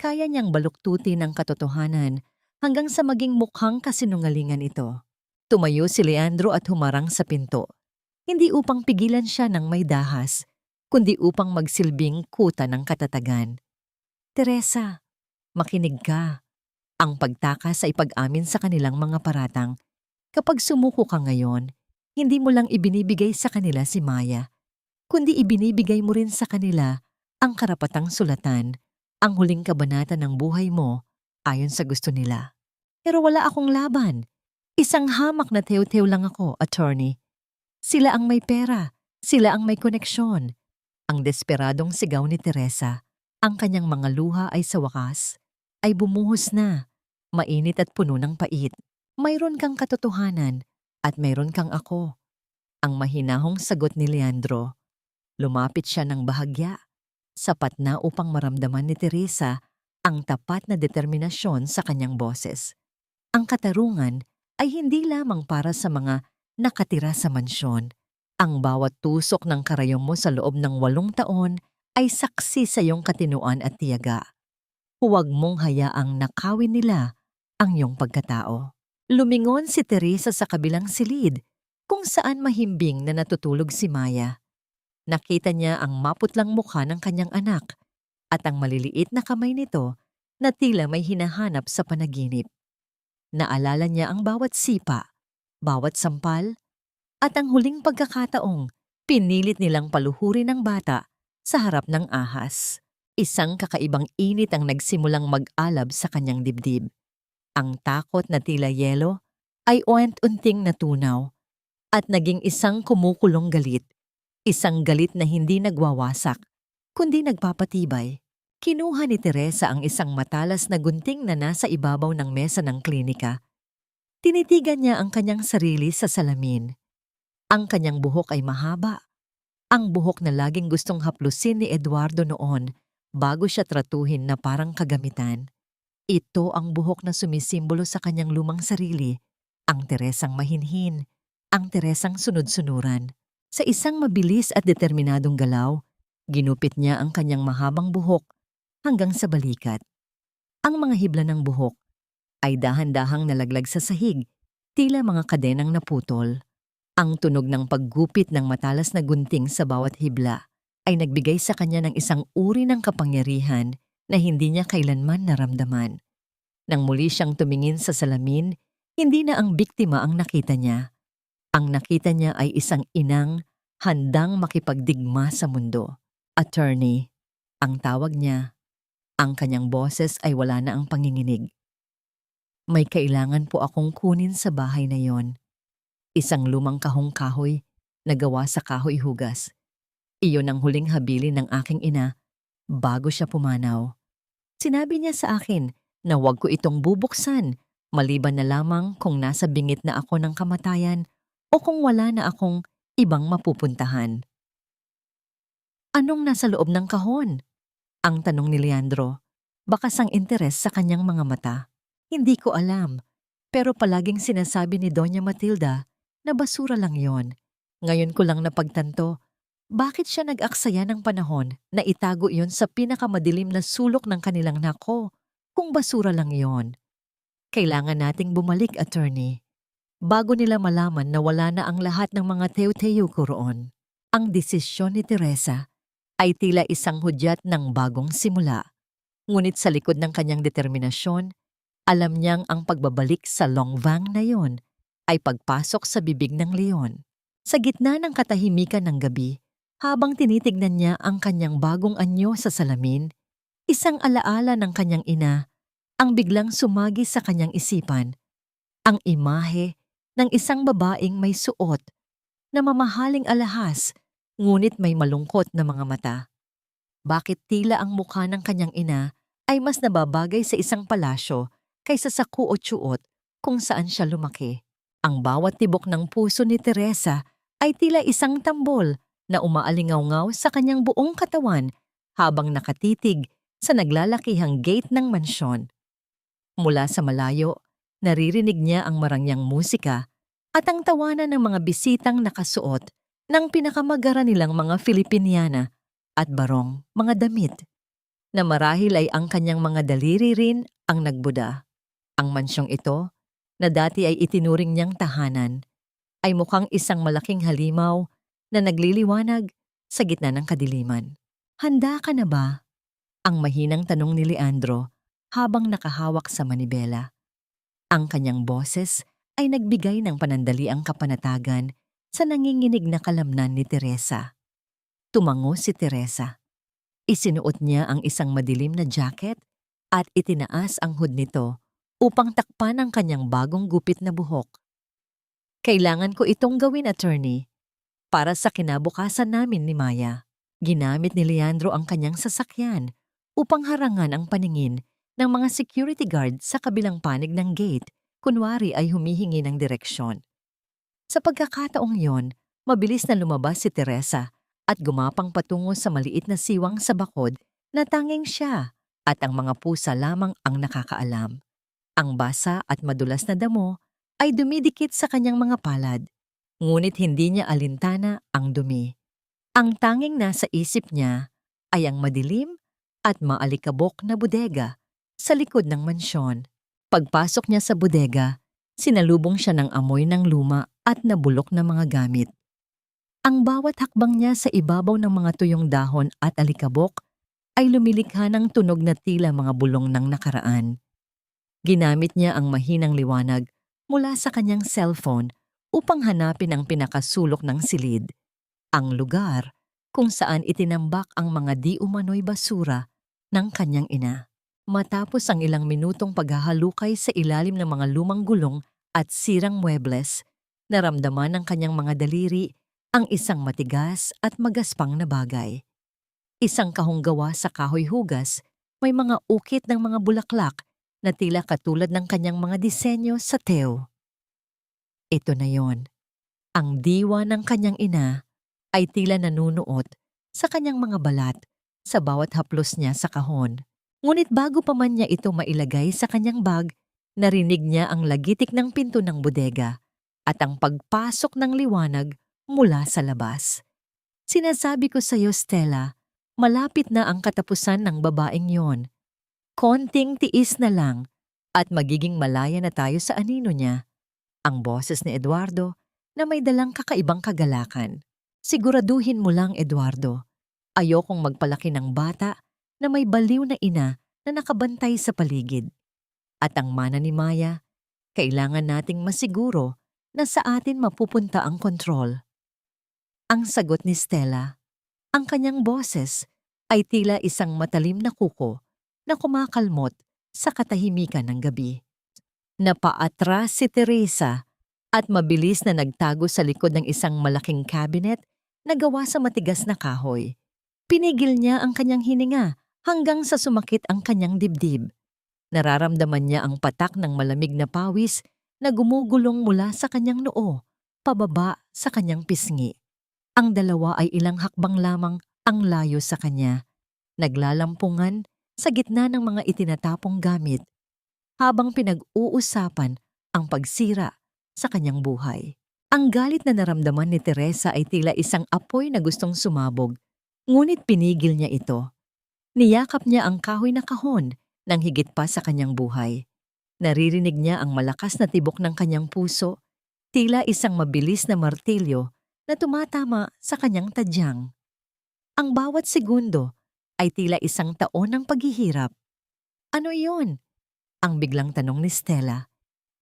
Kaya niyang baluktutin ang katotohanan hanggang sa maging mukhang kasinungalingan ito. Tumayo si Leandro at humarang sa pinto. Hindi upang pigilan siya ng may dahas, kundi upang magsilbing kuta ng katatagan. Teresa, makinig ka. Ang pagtakas ay pag-amin sa kanilang mga paratang. Kapag sumuko ka ngayon, hindi mo lang ibinibigay sa kanila si Maya, kundi ibinibigay mo rin sa kanila ang karapatang sulatan, ang huling kabanata ng buhay mo ayon sa gusto nila. Pero wala akong laban. Isang hamak na teo-teo lang ako, attorney. Sila ang may pera, sila ang may koneksyon. Ang desperadong sigaw ni Teresa, ang kanyang mga luha ay sa wakas, ay bumuhos na, mainit at puno ng pait. Mayroon kang katotohanan at mayroon kang ako. Ang mahinahong sagot ni Leandro. Lumapit siya ng bahagya, sapat na upang maramdaman ni Teresa ang tapat na determinasyon sa kanyang boses. Ang katarungan ay hindi lamang para sa mga nakatira sa mansyon. Ang bawat tusok ng karayom mo sa loob ng 8 taon ay saksi sa iyong katinuan at tiyaga. Huwag mong hayaang nakawin nila ang iyong pagkatao. Lumingon si Teresa sa kabilang silid kung saan mahimbing na natutulog si Maya. Nakita niya ang maputlang mukha ng kanyang anak at ang maliliit na kamay nito na tila may hinahanap sa panaginip. Naalala niya ang bawat sipa, bawat sampal, at ang huling pagkakataong pinilit nilang paluhurin ang bata sa harap ng ahas. Isang kakaibang init ang nagsimulang mag-alab sa kanyang dibdib. Ang takot na tila yelo ay unti-unting natunaw at naging isang kumukulong galit. Isang galit na hindi nagwawasak, kundi nagpapatibay. Kinuha ni Teresa ang isang matalas na gunting na nasa ibabaw ng mesa ng klinika. Tinitigan niya ang kanyang sarili sa salamin. Ang kanyang buhok ay mahaba. Ang buhok na laging gustong haplusin ni Eduardo noon bago siya tratuhin na parang kagamitan. Ito ang buhok na sumisimbolo sa kanyang lumang sarili, ang Teresang mahinhin, ang Teresang sunod-sunuran. Sa isang mabilis at determinadong galaw, ginupit niya ang kanyang mahabang buhok hanggang sa balikat. Ang mga hibla ng buhok ay dahan-dahang nalaglag sa sahig, tila mga kadenang naputol. Ang tunog ng paggupit ng matalas na gunting sa bawat hibla ay nagbigay sa kanya ng isang uri ng kapangyarihan na hindi niya kailanman naramdaman. Nang muli siyang tumingin sa salamin, hindi na ang biktima ang nakita niya. Ang nakita niya ay isang inang handang makipagdigma sa mundo. Attorney, ang tawag niya. Ang kanyang boses ay wala na ang panginginig. May kailangan po akong kunin sa bahay na yon. Isang lumang kahong kahoy na gawa sa kahoy hugas. Iyon ang huling habilin ng aking ina bago siya pumanaw. Sinabi niya sa akin na huwag ko itong bubuksan maliban na lamang kung nasa bingit na ako ng kamatayan o kung wala na akong ibang mapupuntahan. Anong nasa loob ng kahon? Ang tanong ni Leandro. Bakas ang interes sa kanyang mga mata. Hindi ko alam, pero palaging sinasabi ni Doña Matilda na basura lang yon. Ngayon ko lang napagtanto, bakit siya nag-aksaya ng panahon na itago iyon sa pinakamadilim na sulok ng kanilang nako kung basura lang yon. Kailangan nating bumalik, attorney. Bago nila malaman na wala na ang lahat ng mga teo-teo ko roon. Ang desisyon ni Teresa ay tila isang hudyat ng bagong simula. Ngunit sa likod ng kanyang determinasyon, alam niyang ang pagbabalik sa Longvang na yon ay pagpasok sa bibig ng leon. Sa gitna ng katahimikan ng gabi, habang tinitignan niya ang kanyang bagong anyo sa salamin, isang alaala ng kanyang ina ang biglang sumagi sa kanyang isipan. Ang imahe ng isang babaeng may suot na mamahaling alahas ngunit may malungkot na mga mata. Bakit tila ang mukha ng kanyang ina ay mas nababagay sa isang palasyo kaysa sa kuot-tsuot kung saan siya lumaki? Ang bawat tibok ng puso ni Teresa ay tila isang tambol na umaalingaw-ngaw sa kanyang buong katawan habang nakatitig sa naglalakihang gate ng mansyon. Mula sa malayo, naririnig niya ang marangyang musika at ang tawanan ng mga bisitang nakasuot ng pinakamagara nilang mga Filipiniana at barong mga damit, na marahil ay ang kanyang mga daliri rin ang nagbuda. Ang mansyong ito, na dati ay itinuring niyang tahanan, ay mukhang isang malaking halimaw na nagliliwanag sa gitna ng kadiliman. Handa ka na ba? Ang mahinang tanong ni Leandro habang nakahawak sa manibela. Ang kanyang boses ay nagbigay ng panandaliang kapanatagan sa nanginginig na kalamnan ni Teresa. Tumango si Teresa. Isinuot niya ang isang madilim na jacket at itinaas ang hood nito upang takpan ang kanyang bagong gupit na buhok. Kailangan ko itong gawin, attorney, para sa kinabukasan namin ni Maya. Ginamit ni Leandro ang kanyang sasakyan upang harangan ang paningin ng mga security guard sa kabilang panig ng gate, kunwari ay humihingi ng direksyon. Sa pagkakataong yon, mabilis na lumabas si Teresa at gumapang patungo sa maliit na siwang sa bakod na tanging siya at ang mga pusa lamang ang nakakaalam. Ang basa at madulas na damo ay dumidikit sa kanyang mga palad, ngunit hindi niya alintana ang dumi. Ang tanging nasa isip niya ay ang madilim at maalikabok na bodega sa likod ng mansyon. Pagpasok niya sa bodega, sinalubong siya ng amoy ng luma at nabulok na mga gamit. Ang bawat hakbang niya sa ibabaw ng mga tuyong dahon at alikabok ay lumilikha ng tunog na tila mga bulong ng nakaraan. Ginamit niya ang mahinang liwanag mula sa kanyang cellphone upang hanapin ang pinakasulok ng silid, ang lugar kung saan itinambak ang mga di umano'y basura ng kanyang ina. Matapos ang ilang minutong paghahalukay sa ilalim ng mga lumang gulong at sirang muebles, naramdaman ng kanyang mga daliri ang isang matigas at magaspang na bagay. Isang kahong gawa sa kahoy hugas, may mga ukit ng mga bulaklak na tila katulad ng kanyang mga disenyo sa teo. Ito na yon. Ang diwa ng kanyang ina ay tila nanunuot sa kanyang mga balat sa bawat haplos niya sa kahon. Ngunit bago pa man niya ito mailagay sa kanyang bag, narinig niya ang lagitik ng pinto ng bodega at ang pagpasok ng liwanag mula sa labas. Sinasabi ko sa iyo, Stella, malapit na ang katapusan ng babaeng yon. Konting tiis na lang at magiging malaya na tayo sa anino niya. Ang boses ni Eduardo na may dalang kakaibang kagalakan. Siguraduhin mo lang, Eduardo. Ayokong magpalaki ng bata na may baliw na ina na nakabantay sa paligid. At ang mana ni Maya, kailangan nating masiguro na sa atin mapupunta ang kontrol. Ang sagot ni Stella, ang kanyang boses ay tila isang matalim na kuko na kumakalmot sa katahimikan ng gabi. Napaatras si Teresa at mabilis na nagtago sa likod ng isang malaking cabinet na gawa sa matigas na kahoy. Pinigil niya ang kanyang hininga hanggang sa sumakit ang kanyang dibdib. Nararamdaman niya ang patak ng malamig na pawis na gumugulong mula sa kanyang noo, pababa sa kanyang pisngi. Ang dalawa ay ilang hakbang lamang ang layo sa kanya, naglalampungan sa gitna ng mga itinatapong gamit, habang pinag-uusapan ang pagsira sa kanyang buhay. Ang galit na naramdaman ni Teresa ay tila isang apoy na gustong sumabog, ngunit pinigil niya ito. Niyakap niya ang kahoy na kahon nang higit pa sa kanyang buhay. Naririnig niya ang malakas na tibok ng kanyang puso, tila isang mabilis na martilyo na tumatama sa kanyang tadyang. Ang bawat segundo ay tila isang taon ng paghihirap. Ano iyon? Ang biglang tanong ni Stella.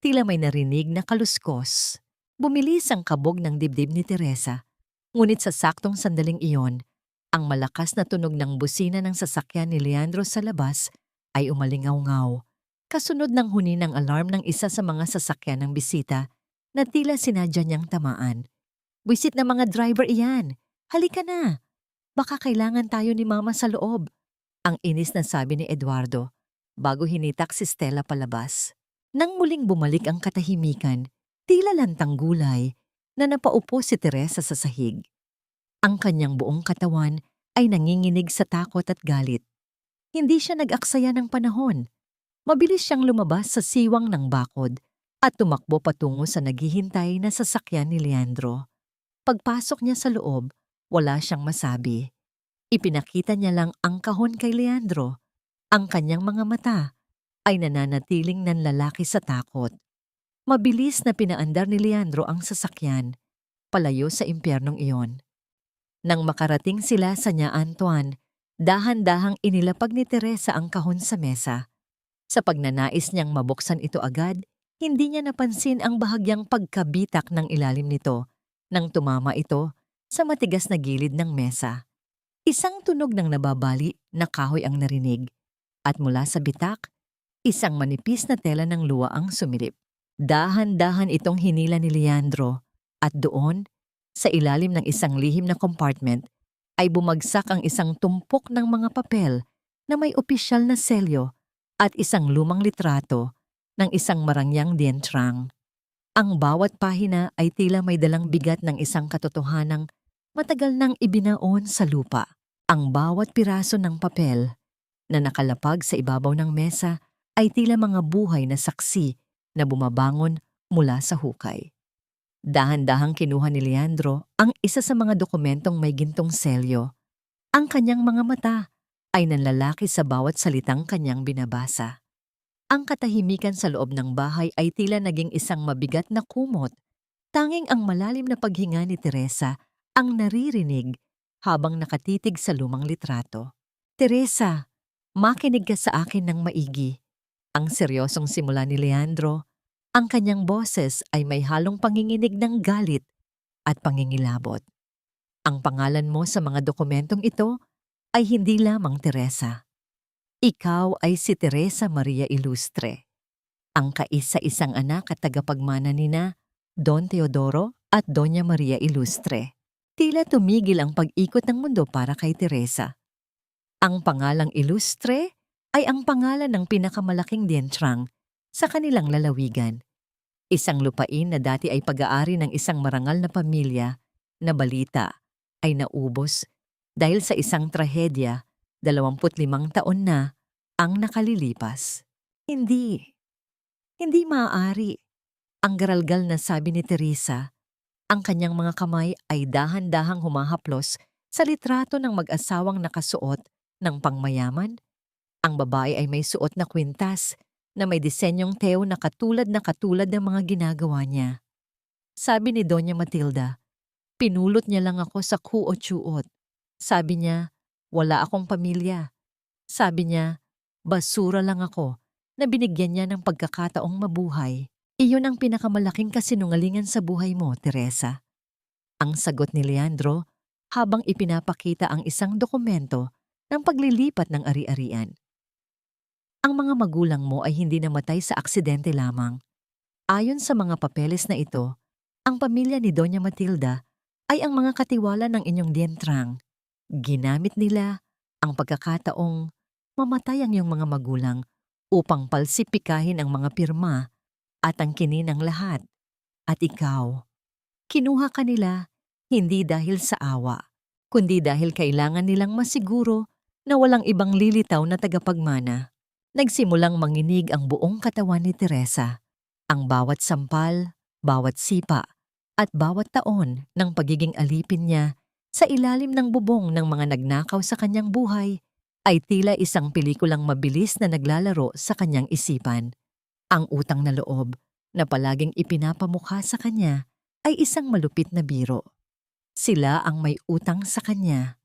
Tila may narinig na kaluskos. Bumilis ang kabog ng dibdib ni Teresa. Ngunit sa saktong sandaling iyon, ang malakas na tunog ng busina ng sasakyan ni Leandro sa labas ay umalingaw-ngaw. Kasunod ng huni ng alarm ng isa sa mga sasakyan ng bisita na tila sinadya niyang tamaan. Buisit na mga driver iyan. Halika na. Baka kailangan tayo ni Mama sa loob. Ang inis na sabi ni Eduardo bago hinitak si Stella palabas. Nang muling bumalik ang katahimikan, tila lantang gulay na napaupo si Teresa sa sahig. Ang kanyang buong katawan ay nanginginig sa takot at galit. Hindi siya nag-aksaya ng panahon. Mabilis siyang lumabas sa siwang ng bakod at tumakbo patungo sa naghihintay na sasakyan ni Leandro. Pagpasok niya sa loob, wala siyang masabi. Ipinakita niya lang ang kahon kay Leandro. Ang kanyang mga mata ay nananatiling nanlalaki sa takot. Mabilis na pinaandar ni Leandro ang sasakyan, palayo sa impyernong iyon. Nang makarating sila sa Nya Antoine, dahan-dahang inilapag ni Teresa ang kahon sa mesa. Sa pagnanais niyang mabuksan ito agad, hindi niya napansin ang bahagyang pagkabitak ng ilalim nito nang tumama ito sa matigas na gilid ng mesa. Isang tunog ng nababali na kahoy ang narinig, at mula sa bitak, isang manipis na tela ng luwa ang sumilip. Dahan-dahan itong hinila ni Leandro, at doon, sa ilalim ng isang lihim na compartment, ay bumagsak ang isang tumpok ng mga papel na may opisyal na selyo at isang lumang litrato ng isang marangyang dientrang. Ang bawat pahina ay tila may dalang bigat ng isang katotohanang matagal nang ibinaon sa lupa. Ang bawat piraso ng papel na nakalapag sa ibabaw ng mesa ay tila mga buhay na saksi na bumabangon mula sa hukay. Dahan-dahang kinuha ni Leandro ang isa sa mga dokumentong may gintong selyo. Ang kanyang mga mata ay nanlalaki sa bawat salitang kanyang binabasa. Ang katahimikan sa loob ng bahay ay tila naging isang mabigat na kumot. Tanging ang malalim na paghinga ni Teresa ang naririnig habang nakatitig sa lumang litrato. Teresa, makinig ka sa akin ng maigi. Ang seryosong simula ni Leandro, ang kanyang boses ay may halong panginginig ng galit at pangingilabot. Ang pangalan mo sa mga dokumentong ito ay hindi lamang Teresa. Ikaw ay si Teresa Maria Ilustre, ang kaisa-isang anak at tagapagmana nina Don Teodoro at Doña Maria Ilustre. Tila tumigil ang pag-ikot ng mundo para kay Teresa. Ang pangalang Ilustre ay ang pangalan ng pinakamalaking dientrang sa kanilang lalawigan. Isang lupain na dati ay pag-aari ng isang marangal na pamilya na balita ay naubos dahil sa isang trahedya 25 taon na ang nakalilipas. Hindi maaari. Ang garalgal na sabi ni Teresa. Ang kanyang mga kamay ay dahan-dahang humahaplos sa litrato ng mag-asawang nakasuot ng pangmayaman. Ang babae ay may suot na kwintas na may disenyong teo na katulad ng mga ginagawa niya. Sabi ni Doña Matilda, pinulot niya lang ako sa kuot-suot. Sabi niya, wala akong pamilya. Sabi niya, basura lang ako na binigyan niya ng pagkakataong mabuhay. Iyon ang pinakamalaking kasinungalingan sa buhay mo, Teresa. Ang sagot ni Leandro habang ipinapakita ang isang dokumento ng paglilipat ng ari-arian. Ang mga magulang mo ay hindi namatay sa aksidente lamang. Ayon sa mga papeles na ito, ang pamilya ni Doña Matilda ay ang mga katiwala ng inyong dientrang. Ginamit nila ang pagkakataong mamatay ang iyong mga magulang upang palsipikahin ang mga pirma at ang kininang lahat. At ikaw, kinuha ka nila hindi dahil sa awa, kundi dahil kailangan nilang masiguro na walang ibang lilitaw na tagapagmana. Nagsimulang manginig ang buong katawan ni Teresa. Ang bawat sampal, bawat sipa, at bawat taon ng pagiging alipin niya sa ilalim ng bubong ng mga nagnakaw sa kanyang buhay ay tila isang pelikulang mabilis na naglalaro sa kanyang isipan. Ang utang na loob na palaging ipinapamukha sa kanya ay isang malupit na biro. Sila ang may utang sa kanya.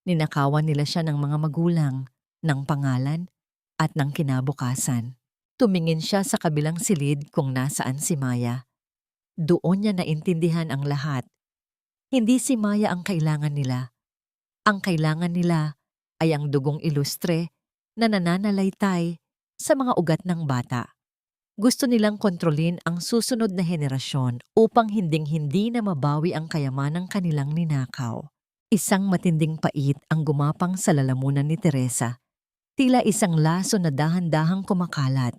Ninakawan nila siya ng mga magulang, ng pangalan, at ng kinabukasan. Tumingin siya sa kabilang silid kung nasaan si Maya. Doon niya naintindihan ang lahat. Hindi si Maya ang kailangan nila. Ang kailangan nila ay ang dugong ilustre na nananalaytay sa mga ugat ng bata. Gusto nilang kontrolin ang susunod na henerasyon upang hinding-hindi na mabawi ang kayamanang kanilang ninakaw. Isang matinding pait ang gumapang sa lalamunan ni Teresa. Tila isang laso na dahan-dahang kumakalat.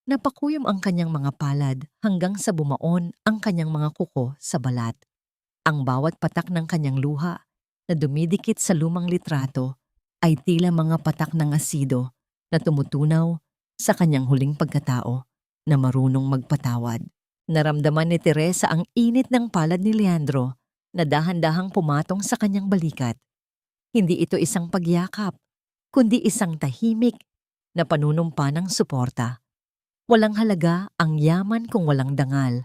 Napakuyom ang kanyang mga palad hanggang sa bumaon ang kanyang mga kuko sa balat. Ang bawat patak ng kanyang luha na dumidikit sa lumang litrato ay tila mga patak ng asido na tumutunaw sa kanyang huling pagkatao na marunong magpatawad. Naramdaman ni Teresa ang init ng palad ni Leandro na dahan-dahang pumatong sa kanyang balikat. Hindi ito isang pagyakap, kundi isang tahimik na panunumpa ng suporta. Walang halaga ang yaman kung walang dangal.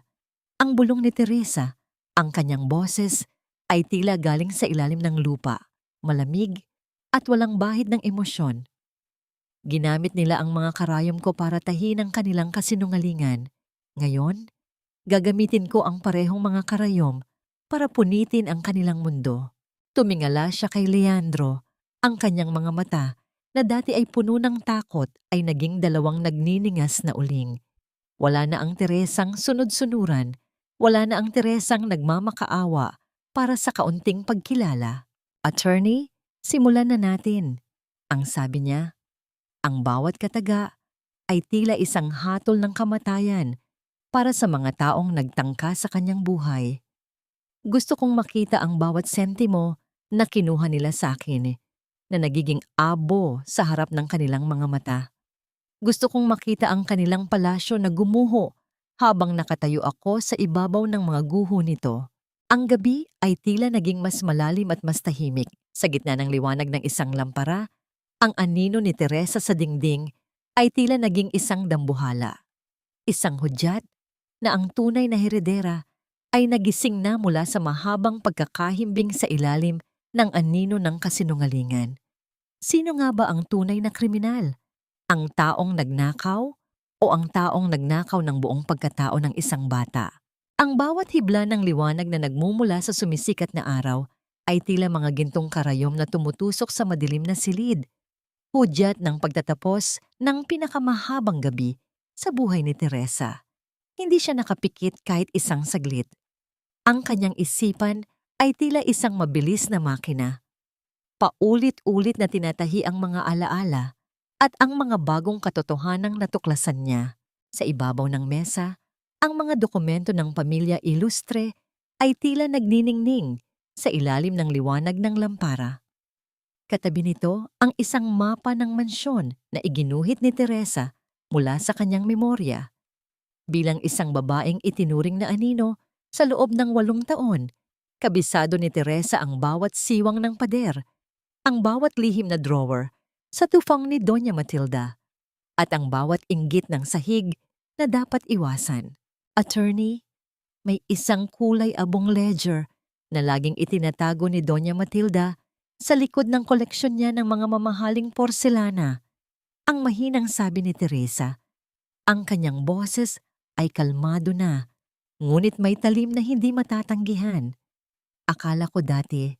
Ang bulong ni Teresa, ang kanyang boses, ay tila galing sa ilalim ng lupa, malamig at walang bahid ng emosyon. Ginamit nila ang mga karayom ko para tahin ang kanilang kasinungalingan. Ngayon, gagamitin ko ang parehong mga karayom para punitin ang kanilang mundo. Tumingala siya kay Leandro, ang kanyang mga mata na dati ay puno ng takot ay naging dalawang nagniningas na uling. Wala na ang Teresang sunod-sunuran, wala na ang Teresang nagmamakaawa para sa kaunting pagkilala. Attorney, simulan na natin. Ang sabi niya, ang bawat kataga ay tila isang hatol ng kamatayan para sa mga taong nagtangka sa kanyang buhay. Gusto kong makita ang bawat sentimo na kinuha nila sa akin na nagiging abo sa harap ng kanilang mga mata. Gusto kong makita ang kanilang palasyo na gumuho habang nakatayo ako sa ibabaw ng mga guho nito. Ang gabi ay tila naging mas malalim at mas tahimik. Sa gitna ng liwanag ng isang lampara, ang anino ni Teresa sa dingding ay tila naging isang dambuhala. Isang hudyat na ang tunay na heredera ay nagising na mula sa mahabang pagkakahimbing sa ilalim ng anino ng kasinungalingan. Sino nga ba ang tunay na kriminal? Ang taong nagnakaw o ang taong nagnakaw ng buong pagkatao ng isang bata? Ang bawat hibla ng liwanag na nagmumula sa sumisikat na araw ay tila mga gintong karayom na tumutusok sa madilim na silid. Hudyat ng pagtatapos ng pinakamahabang gabi sa buhay ni Teresa. Hindi siya nakapikit kahit isang saglit. Ang kanyang isipan ay tila isang mabilis na makina. Paulit-ulit na tinatahi ang mga alaala at ang mga bagong katotohanang natuklasan niya. Sa ibabaw ng mesa, ang mga dokumento ng pamilya ilustre ay tila nagniningning sa ilalim ng liwanag ng lampara. Katabi nito ang isang mapa ng mansyon na iginuhit ni Teresa mula sa kanyang memorya. Bilang isang babaeng itinuring na anino sa loob ng 8 taon, kabisado ni Teresa ang bawat siwang ng pader, ang bawat lihim na drawer sa tufang ni Doña Matilda, at ang bawat inggit ng sahig na dapat iwasan. Attorney, may isang kulay abong ledger na laging itinatago ni Doña Matilda sa likod ng koleksyon niya ng mga mamahaling porselana. Ang mahinang sabi ni Teresa, ang kanyang boses ay kalmado na, ngunit may talim na hindi matatanggihan. Akala ko dati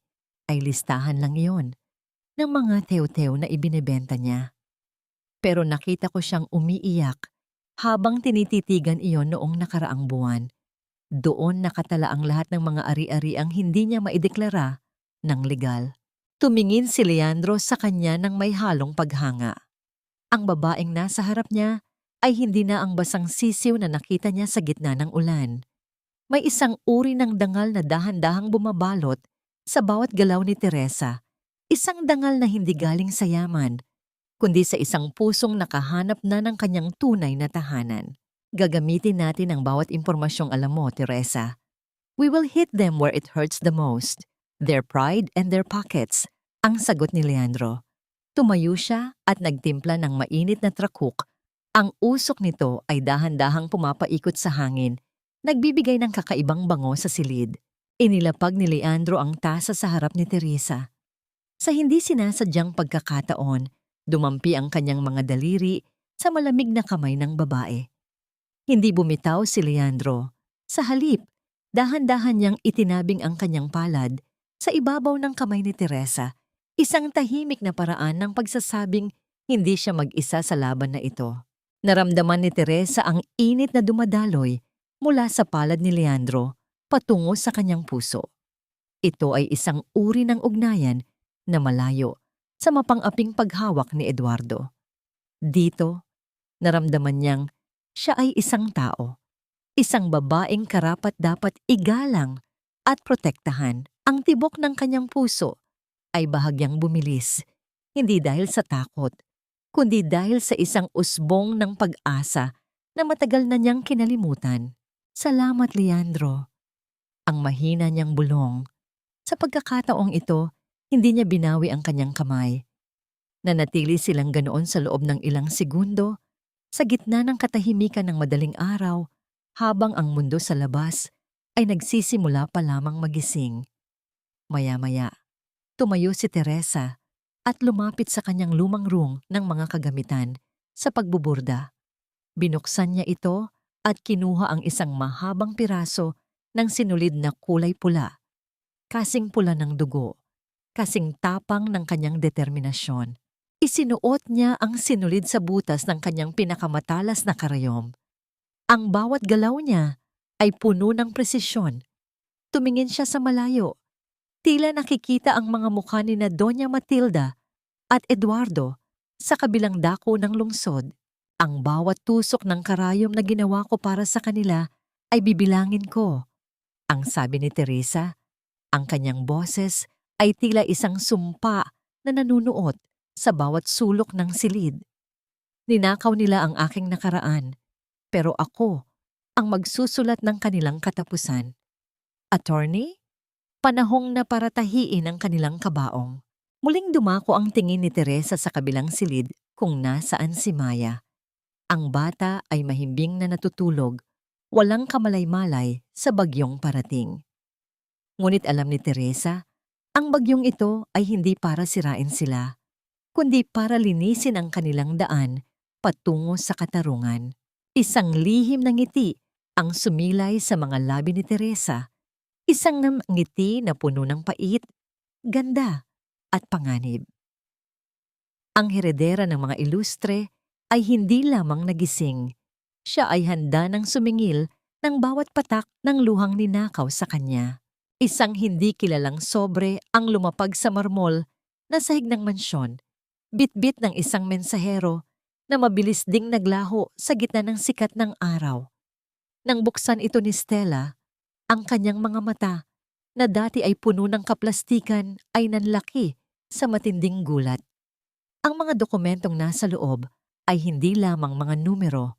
ay listahan lang iyon ng mga tew-tew na ibinebenta niya. Pero nakita ko siyang umiiyak habang tinititigan iyon noong nakaraang buwan. Doon nakatala ang lahat ng mga ari-ariang hindi niya maideklara ng legal. Tumingin si Leandro sa kanya ng may halong paghanga. Ang babaeng nasa harap niya ay hindi na ang basang sisiw na nakita niya sa gitna ng ulan. May isang uri ng dangal na dahan-dahang bumabalot sa bawat galaw ni Teresa. Isang dangal na hindi galing sa yaman, kundi sa isang pusong nakahanap na ng kanyang tunay na tahanan. Gagamitin natin ang bawat impormasyong alam mo, Teresa. We will hit them where it hurts the most. Their pride and their pockets. Ang sagot ni Leandro. Tumayo siya at nagtimpla ng mainit na trakuk. Ang usok nito ay dahan-dahang pumapaikot sa hangin, nagbibigay ng kakaibang bango sa silid. Inilapag ni Leandro ang tasa sa harap ni Teresa. Sa hindi sinasadyang pagkakataon, dumampi ang kanyang mga daliri sa malamig na kamay ng babae. Hindi bumitaw si Leandro. Sa halip, dahan-dahan niyang itinabing ang kanyang palad sa ibabaw ng kamay ni Teresa, isang tahimik na paraan ng pagsasabing hindi siya mag-isa sa laban na ito. Naramdaman ni Teresa ang init na dumadaloy mula sa palad ni Leandro patungo sa kanyang puso. Ito ay isang uri ng ugnayan na malayo sa mapang-aping paghawak ni Eduardo. Dito, naramdaman niyang siya ay isang tao, isang babaeng karapat-dapat igalang at protektahan. Ang tibok ng kanyang puso ay bahagyang bumilis, hindi dahil sa takot, kundi dahil sa isang usbong ng pag-asa na matagal na niyang kinalimutan. Salamat, Leandro. Ang mahina niyang bulong. Sa pagkakataong ito, hindi niya binawi ang kanyang kamay. Nanatili silang ganoon sa loob ng ilang segundo, sa gitna ng katahimikan ng madaling araw, habang ang mundo sa labas ay nagsisimula pa lamang magising. Maya-maya, tumayo si Teresa at lumapit sa kanyang lumang room ng mga kagamitan sa pagbuburda. Binuksan niya ito at kinuha ang isang mahabang piraso ng sinulid na kulay pula. Kasing pula ng dugo, kasing tapang ng kanyang determinasyon. Isinuot niya ang sinulid sa butas ng kanyang pinakamatalas na karayom. Ang bawat galaw niya ay puno ng presisyon. Tumingin siya sa malayo. Tila nakikita ang mga mukha ni na Doña Matilda at Eduardo sa kabilang dako ng lungsod. Ang bawat tusok ng karayom na ginawa ko para sa kanila ay bibilangin ko. Ang sabi ni Teresa, ang kanyang boses ay tila isang sumpa na nanunuot sa bawat sulok ng silid. Ninakaw nila ang aking nakaraan, pero ako ang magsusulat ng kanilang katapusan. Attorney? Panahong na para tahiin ang kanilang kabaong. Muling dumako ang tingin ni Teresa sa kabilang silid kung nasaan si Maya. Ang bata ay mahimbing na natutulog, walang kamalay-malay sa bagyong parating. Ngunit alam ni Teresa, ang bagyong ito ay hindi para sirain sila, kundi para linisin ang kanilang daan patungo sa katarungan. Isang lihim na ngiti ang sumilay sa mga labi ni Teresa. Isang ngiti na puno ng pait, ganda at panganib. Ang heredera ng mga ilustre ay hindi lamang nagising. Siya ay handa ng sumingil ng bawat patak ng luhang ninakaw sa kanya. Isang hindi kilalang sobre ang lumapag sa marmol na sahig ng mansyon, bitbit ng isang mensahero na mabilis ding naglaho sa gitna ng sikat ng araw. Nang buksan ito ni Stella, ang kanyang mga mata na dati ay puno ng kaplastikan ay nanlaki sa matinding gulat. Ang mga dokumentong nasa loob ay hindi lamang mga numero.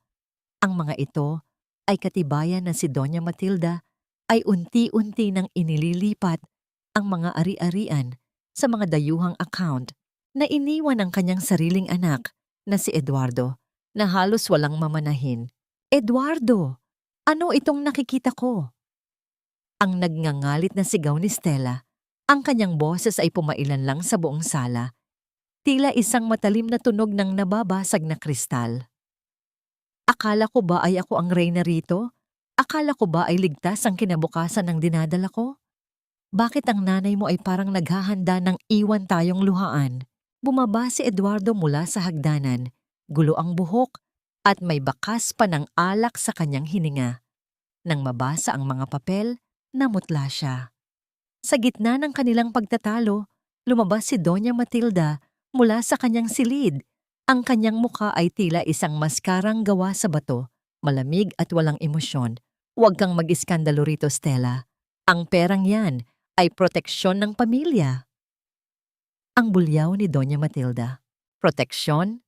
Ang mga ito ay katibayan na si Doña Matilda ay unti-unti nang inililipat ang mga ari-arian sa mga dayuhang account na iniwan ng kanyang sariling anak na si Eduardo na halos walang mamanahin. Eduardo, ano itong nakikita ko? Ang nagngangalit na sigaw ni Stella, ang kanyang boses ay pumailan lang sa buong sala. Tila isang matalim na tunog ng nababasag na kristal. Akala ko ba ay ako ang reyna rito? Akala ko ba ay ligtas ang kinabukasan ng dinadala ko? Bakit ang nanay mo ay parang naghahanda ng iwan tayong luhaan? Bumaba si Eduardo mula sa hagdanan, gulo ang buhok, at may bakas pa ng alak sa kanyang hininga. Nang mabasa ang mga papel, namutla siya. Sa gitna ng kanilang pagtatalo, lumabas si Doña Matilda mula sa kanyang silid. Ang kanyang muka ay tila isang maskarang gawa sa bato, malamig at walang emosyon. Huwag kang mag-iskandalo rito, Stella. Ang perang yan ay proteksyon ng pamilya. Ang bulyaw ni Doña Matilda. Proteksyon?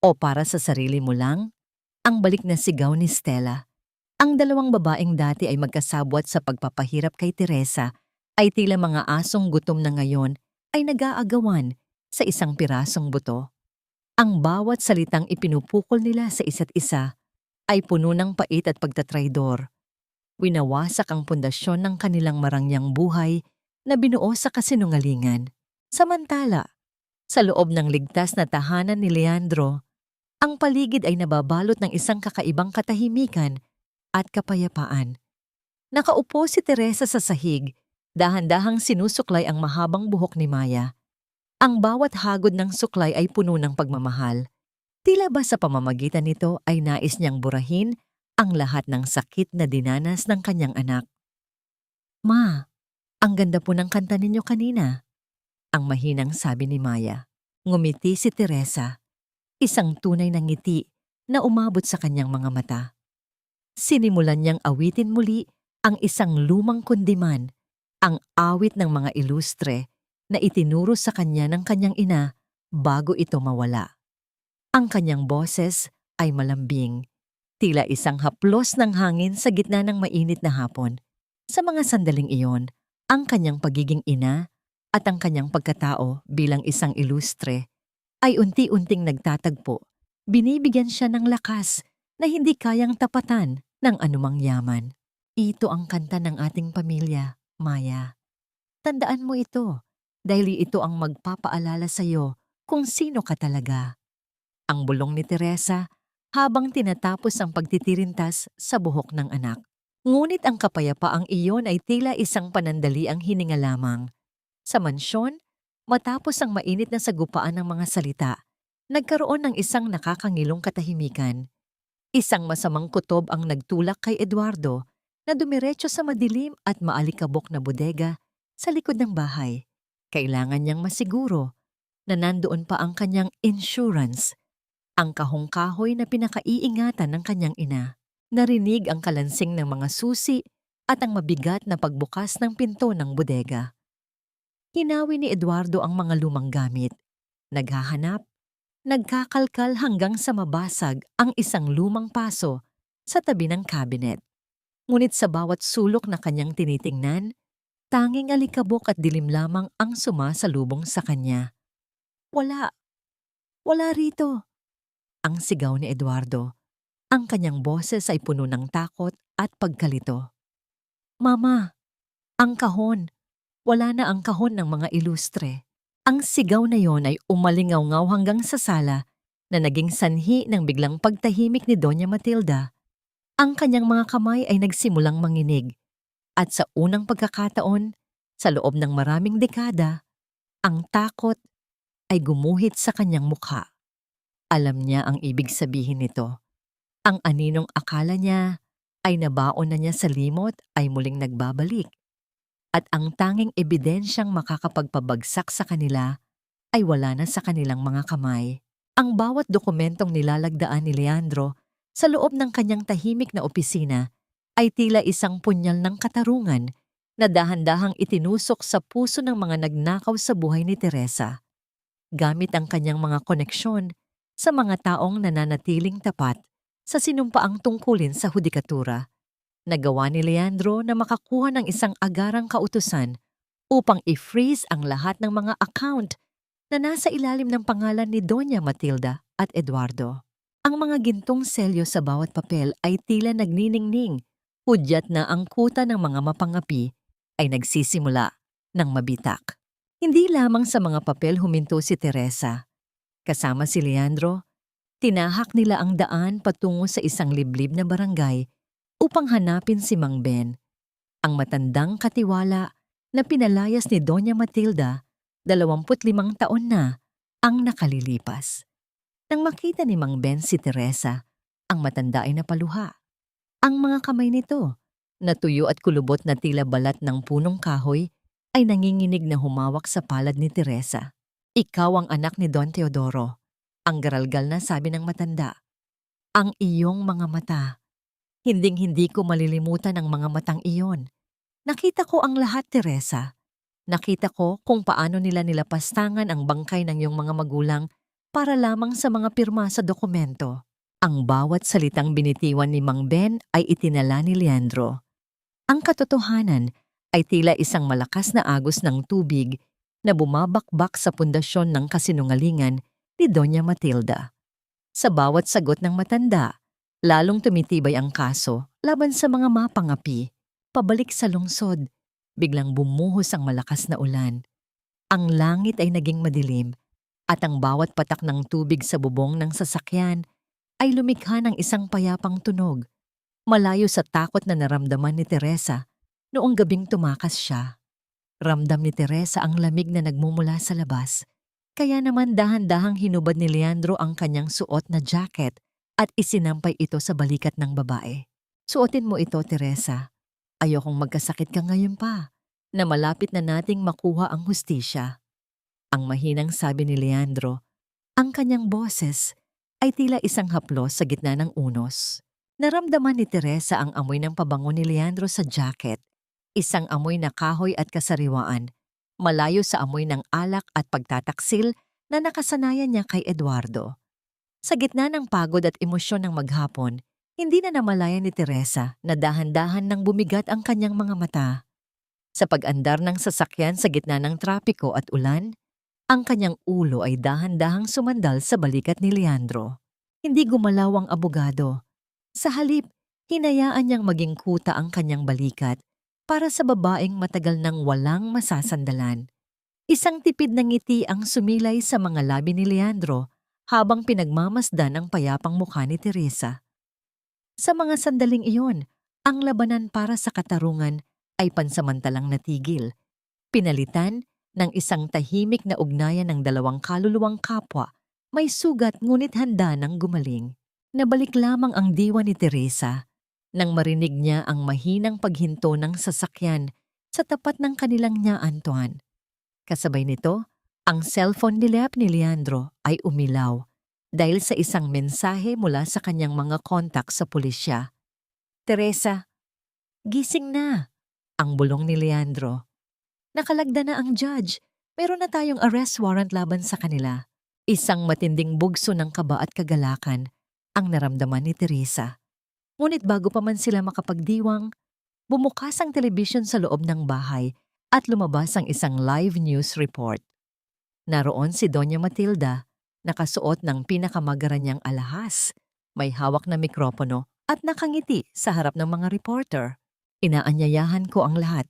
O para sa sarili mo lang? Ang balik na sigaw ni Stella. Ang dalawang babaeng dati ay magkasabwat sa pagpapahirap kay Teresa ay tila mga asong gutom na ngayon ay nag-aagawan sa isang pirasong buto. Ang bawat salitang ipinupukol nila sa isa't isa ay puno ng pait at pagtatraydor. Winawasak ang pundasyon ng kanilang marangyang buhay na binuo sa kasinungalingan. Samantala, sa loob ng ligtas na tahanan ni Leandro, ang paligid ay nababalot ng isang kakaibang katahimikan at kapayapaan. Nakaupo si Teresa sa sahig, dahan-dahang sinusuklay ang mahabang buhok ni Maya. Ang bawat hagod ng suklay ay puno ng pagmamahal. Tila ba sa pamamagitan nito ay nais niyang burahin ang lahat ng sakit na dinanas ng kanyang anak. Ma, ang ganda po ng kanta ninyo kanina. Ang mahinang sabi ni Maya. Ngumiti si Teresa, isang tunay na ngiti na umabot sa kanyang mga mata. Sinimulan niyang awitin muli ang isang lumang kundiman, ang awit ng mga ilustre na itinuro sa kanya ng kanyang ina bago ito mawala. Ang kanyang boses ay malambing, tila isang haplos ng hangin sa gitna ng mainit na hapon. Sa mga sandaling iyon, ang kanyang pagiging ina at ang kanyang pagkatao bilang isang ilustre ay unti-unting nagtatagpo. Binibigyan siya ng lakas na hindi kayang tapatan ng anumang yaman. Ito ang kanta ng ating pamilya, Maya. Tandaan mo ito dahil ito ang magpapaalala sa iyo kung sino ka talaga. Ang bulong ni Teresa habang tinatapos ang pagtitirintas sa buhok ng anak. Ngunit ang kapayapaang iyon ay tila isang panandaliang hininga lamang. Sa mansyon, matapos ang mainit na sagupaan ng mga salita, nagkaroon ng isang nakakangilong katahimikan. Isang masamang kutob ang nagtulak kay Eduardo na dumiretso sa madilim at maalikabok na bodega sa likod ng bahay. Kailangan niyang masiguro na nandoon pa ang kanyang insurance, ang kahong-kahoy na pinakaiingatan ng kanyang ina. Narinig ang kalansing ng mga susi at ang mabigat na pagbukas ng pinto ng bodega. Hinawi ni Eduardo ang mga lumang gamit. Naghahanap, nagkakalkal hanggang sa mabasag ang isang lumang paso sa tabi ng cabinet. Ngunit sa bawat sulok na kanyang tinitingnan, tanging alikabok at dilim lamang ang sumasalubong sa kanya. Wala rito, ang sigaw ni Eduardo. Ang kanyang boses ay puno ng takot at pagkalito. Mama, ang kahon. Wala na ang kahon ng mga ilustre. Ang sigaw na yon ay umalingaw-ngaw hanggang sa sala na naging sanhi ng biglang pagtahimik ni Doña Matilda. Ang kanyang mga kamay ay nagsimulang manginig at sa unang pagkakataon, sa loob ng maraming dekada, ang takot ay gumuhit sa kanyang mukha. Alam niya ang ibig sabihin nito. Ang aninong akala niya ay nabaon na niya sa limot ay muling nagbabalik. At ang tanging ebidensyang makakapagpabagsak sa kanila ay wala na sa kanilang mga kamay. Ang bawat dokumentong nilalagdaan ni Leandro sa loob ng kanyang tahimik na opisina ay tila isang punyal ng katarungan na dahan-dahang itinusok sa puso ng mga nagnakaw sa buhay ni Teresa. Gamit ang kanyang mga koneksyon sa mga taong nananatiling tapat sa sinumpaang tungkulin sa hudikatura, nagawa ni Leandro na makakuha ng isang agarang kautusan upang i-freeze ang lahat ng mga account na nasa ilalim ng pangalan ni Doña Matilda at Eduardo. Ang mga gintong selyo sa bawat papel ay tila nagniningning, hudyat na ang kuta ng mga mapangapi ay nagsisimula ng mabitak. Hindi lamang sa mga papel huminto si Teresa. Kasama si Leandro, Tinahak nila ang daan patungo sa isang liblib na barangay upang hanapin si Mang Ben, ang matandang katiwala na pinalayas ni Doña Matilda, 25 taon na ang nakalilipas. Nang makita ni Mang Ben si Teresa, ang matanda ay napaluha. Ang mga kamay nito, na tuyo at kulubot na tila balat ng punong kahoy, ay nanginginig na humawak sa palad ni Teresa. Ikaw ang anak ni Don Teodoro, ang garalgal na sabi ng matanda. Ang iyong mga mata. Hinding-hindi ko malilimutan ang mga matang iyon. Nakita ko ang lahat, Teresa. Nakita ko kung paano nila nilapastangan ang bangkay ng iyong mga magulang para lamang sa mga pirma sa dokumento. Ang bawat salitang binitiwan ni Mang Ben ay itinala ni Leandro. Ang katotohanan ay tila isang malakas na agos ng tubig na bumabakbak sa pundasyon ng kasinungalingan ni Doña Matilda. Sa bawat sagot ng matanda, lalong tumitibay ang kaso laban sa mga mapangapi. Pabalik sa lungsod, biglang bumuhos ang malakas na ulan. Ang langit ay naging madilim at ang bawat patak ng tubig sa bubong ng sasakyan ay lumikha ng isang payapang tunog, malayo sa takot na naramdaman ni Teresa noong gabing tumakas siya. Ramdam ni Teresa ang lamig na nagmumula sa labas, kaya naman dahan-dahang hinubad ni Leandro ang kanyang suot na jacket at isinampay ito sa balikat ng babae. Suotin mo ito, Teresa. Ayokong magkasakit ka ngayon pa, na malapit na nating makuha ang hustisya. Ang mahinang sabi ni Leandro, ang kanyang boses ay tila isang haplos sa gitna ng unos. Naramdaman ni Teresa ang amoy ng pabango ni Leandro sa jacket, isang amoy na kahoy at kasariwaan, malayo sa amoy ng alak at pagtataksil na nakasanayan niya kay Eduardo. Sa gitna ng pagod at emosyon ng maghapon, hindi na namalayan ni Teresa na dahan-dahan nang bumigat ang kanyang mga mata. Sa pag-andar ng sasakyan sa gitna ng trapiko at ulan, ang kanyang ulo ay dahan-dahang sumandal sa balikat ni Leandro. Hindi gumalaw ang abogado. Sa halip, hinayaan niyang maging kuta ang kanyang balikat para sa babaeng matagal nang walang masasandalan. Isang tipid na ngiti ang sumilay sa mga labi ni Leandro habang pinagmamasdan ang payapang mukha ni Teresa. Sa mga sandaling iyon, ang labanan para sa katarungan ay pansamantalang natigil. Pinalitan ng isang tahimik na ugnayan ng dalawang kaluluwang kapwa, may sugat ngunit handa ng gumaling. Nabalik lamang ang diwa ni Teresa nang marinig niya ang mahinang paghinto ng sasakyan sa tapat ng kanilang Nya Antoine. Kasabay nito, ang cellphone ni Leandro ay umilaw dahil sa isang mensahe mula sa kanyang mga kontak sa pulisya. Teresa, gising na, ang bulong ni Leandro. Nakalagda na ang judge. Meron na tayong arrest warrant laban sa kanila. Isang matinding bugso ng kaba at kagalakan ang naramdaman ni Teresa. Ngunit bago pa man sila makapagdiwang, bumukas ang telebisyon sa loob ng bahay at lumabas ang isang live news report. Naroon si Doña Matilda, nakasuot ng pinakamagara niyang alahas, may hawak na mikropono at nakangiti sa harap ng mga reporter. Inaanyayahan ko ang lahat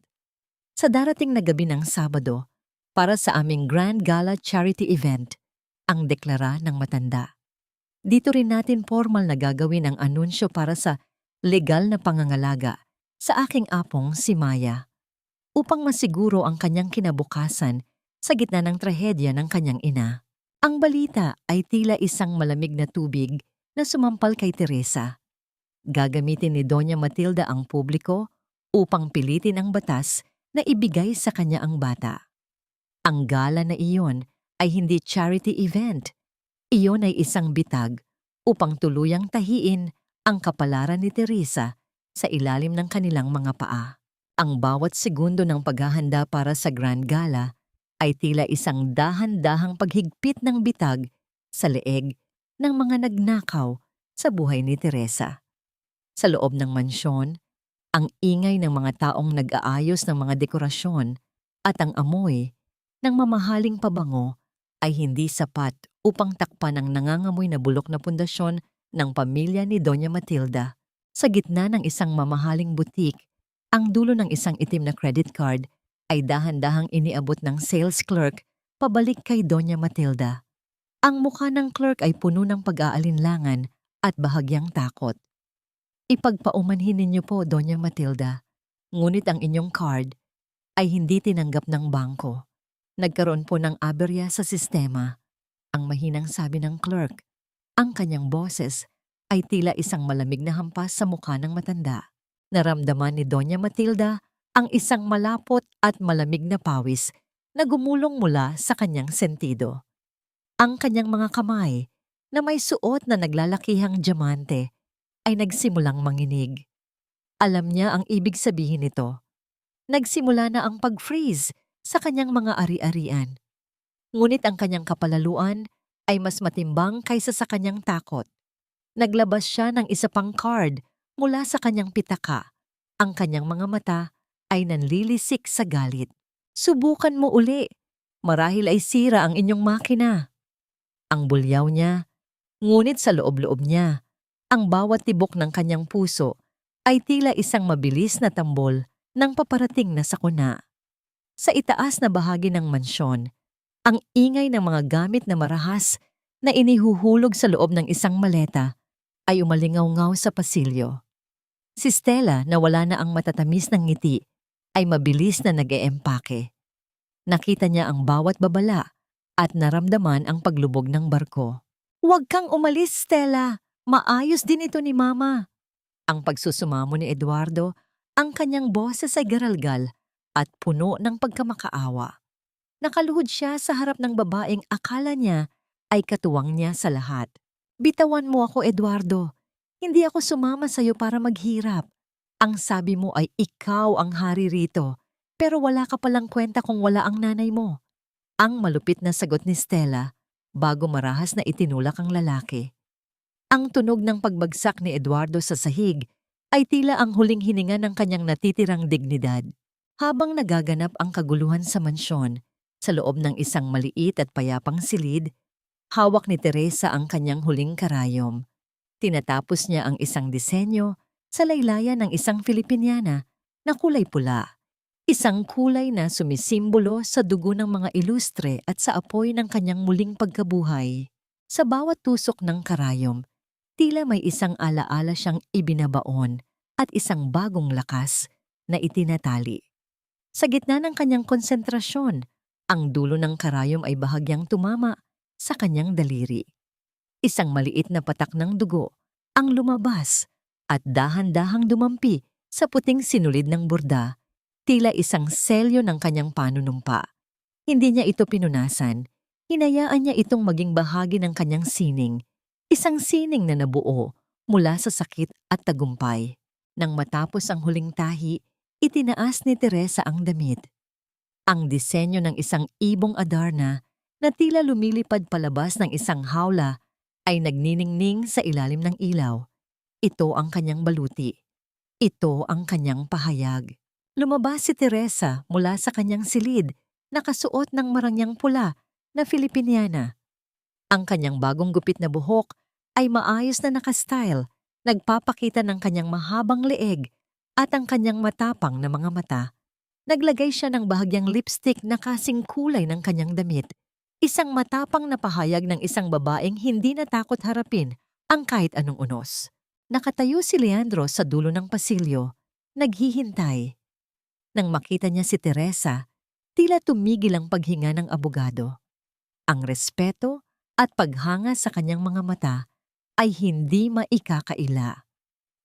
sa darating na gabi ng Sabado para sa aming Grand Gala Charity Event, ang deklara ng matanda. Dito rin natin formal na gagawin ang anunsyo para sa legal na pangangalaga sa aking apong si Maya, upang masiguro ang kanyang kinabukasan sa gitna ng trahedya ng kanyang ina. Ang balita ay tila isang malamig na tubig na sumampal kay Teresa. Gagamitin ni Doña Matilda ang publiko upang pilitin ang batas na ibigay sa kanya ang bata. Ang gala na iyon ay hindi charity event. Iyon ay isang bitag upang tuluyang tahiin ang kapalaran ni Teresa sa ilalim ng kanilang mga paa. Ang bawat segundo ng paghahanda para sa Grand Gala ay tila isang dahan-dahang paghigpit ng bitag sa leeg ng mga nagnakaw sa buhay ni Teresa. Sa loob ng mansyon, ang ingay ng mga taong nag-aayos ng mga dekorasyon at ang amoy ng mamahaling pabango ay hindi sapat upang takpan ang nangangamoy na bulok na pundasyon ng pamilya ni Doña Matilda. Sa gitna ng isang mamahaling butik, ang dulo ng isang itim na credit card ay dahan-dahang iniabot ng sales clerk pabalik kay Doña Matilda. Ang mukha ng clerk ay puno ng pag-aalinlangan at bahagyang takot. Ipagpaumanhin ninyo po, Doña Matilda. Ngunit ang inyong card ay hindi tinanggap ng bangko. Nagkaroon po ng aberya sa sistema. Ang mahinang sabi ng clerk. Ang kanyang boses ay tila isang malamig na hampas sa mukha ng matanda. Naramdaman ni Doña Matilda ang isang malapot at malamig na pawis na gumulong mula sa kanyang sentido. Ang kanyang mga kamay na may suot na naglalakihang diamante ay nagsimulang manginig. Alam niya ang ibig sabihin nito. Nagsimula na ang pag-freeze sa kanyang mga ari-arian. Ngunit ang kanyang kapalaluan ay mas matimbang kaysa sa kanyang takot. Naglabas siya ng isa pang card mula sa kanyang pitaka. Ang kanyang mga mata ay nanlilisik sa galit. Subukan mo uli. Marahil ay sira ang inyong makina. Ang bulyaw niya, ngunit sa loob-loob niya, ang bawat tibok ng kanyang puso ay tila isang mabilis na tambol ng paparating na sakuna. Sa itaas na bahagi ng mansyon, ang ingay ng mga gamit na marahas na inihuhulog sa loob ng isang maleta ay umalingaw-ngaw sa pasilyo. Si Stella na wala na ang matatamis ng ngiti ay mabilis na nag-eempake. Nakita niya ang bawat babala at naramdaman ang paglubog ng barko. "Huwag kang umalis, Stella! Maayos din ito ni Mama!" Ang pagsusumamo ni Eduardo, ang kanyang boses ay garalgal at puno ng pagkamakaawa. Nakaluhod siya sa harap ng babaeng akala niya ay katuwang niya sa lahat. "Bitawan mo ako, Eduardo. Hindi ako sumama sa'yo para maghirap. Ang sabi mo ay ikaw ang hari rito, pero wala ka palang kwenta kung wala ang nanay mo." Ang malupit na sagot ni Stella bago marahas na itinulak ang lalaki. Ang tunog ng pagbagsak ni Eduardo sa sahig ay tila ang huling hininga ng kanyang natitirang dignidad. Habang nagaganap ang kaguluhan sa mansyon, sa loob ng isang maliit at payapang silid, hawak ni Teresa ang kanyang huling karayom. Tinatapos niya ang isang disenyo sa laylayan ng isang Filipiniana na kulay pula. Isang kulay na sumisimbolo sa dugo ng mga ilustre at sa apoy ng kanyang muling pagkabuhay. Sa bawat tusok ng karayom, tila may isang alaala siyang ibinabaon at isang bagong lakas na itinatali. Sa gitna ng kanyang konsentrasyon, ang dulo ng karayom ay bahagyang tumama sa kanyang daliri. Isang maliit na patak ng dugo ang lumabas at dahan-dahang dumampi sa puting sinulid ng borda, tila isang selyo ng kanyang panunumpa. Hindi niya ito pinunasan, hinayaan niya itong maging bahagi ng kanyang sining, isang sining na nabuo mula sa sakit at tagumpay. Nang matapos ang huling tahi, itinaas ni Teresa ang damit. Ang disenyo ng isang ibong Adarna na tila lumilipad palabas ng isang hawla ay nagniningning sa ilalim ng ilaw. Ito ang kanyang baluti. Ito ang kanyang pahayag. Lumabas si Teresa mula sa kanyang silid, nakasuot ng marangyang pula na Filipiniana. Ang kanyang bagong gupit na buhok ay maayos na nakastyle, nagpapakita ng kanyang mahabang leeg at ang kanyang matapang na mga mata. Naglagay siya ng bahagyang lipstick na kasing kulay ng kanyang damit. Isang matapang na pahayag ng isang babaeng hindi natakot harapin ang kahit anong unos. Nakatayo si Leandro sa dulo ng pasilyo, naghihintay. Nang makita niya si Teresa, tila tumigil ang paghinga ng abogado. Ang respeto at paghanga sa kanyang mga mata ay hindi maikakaila.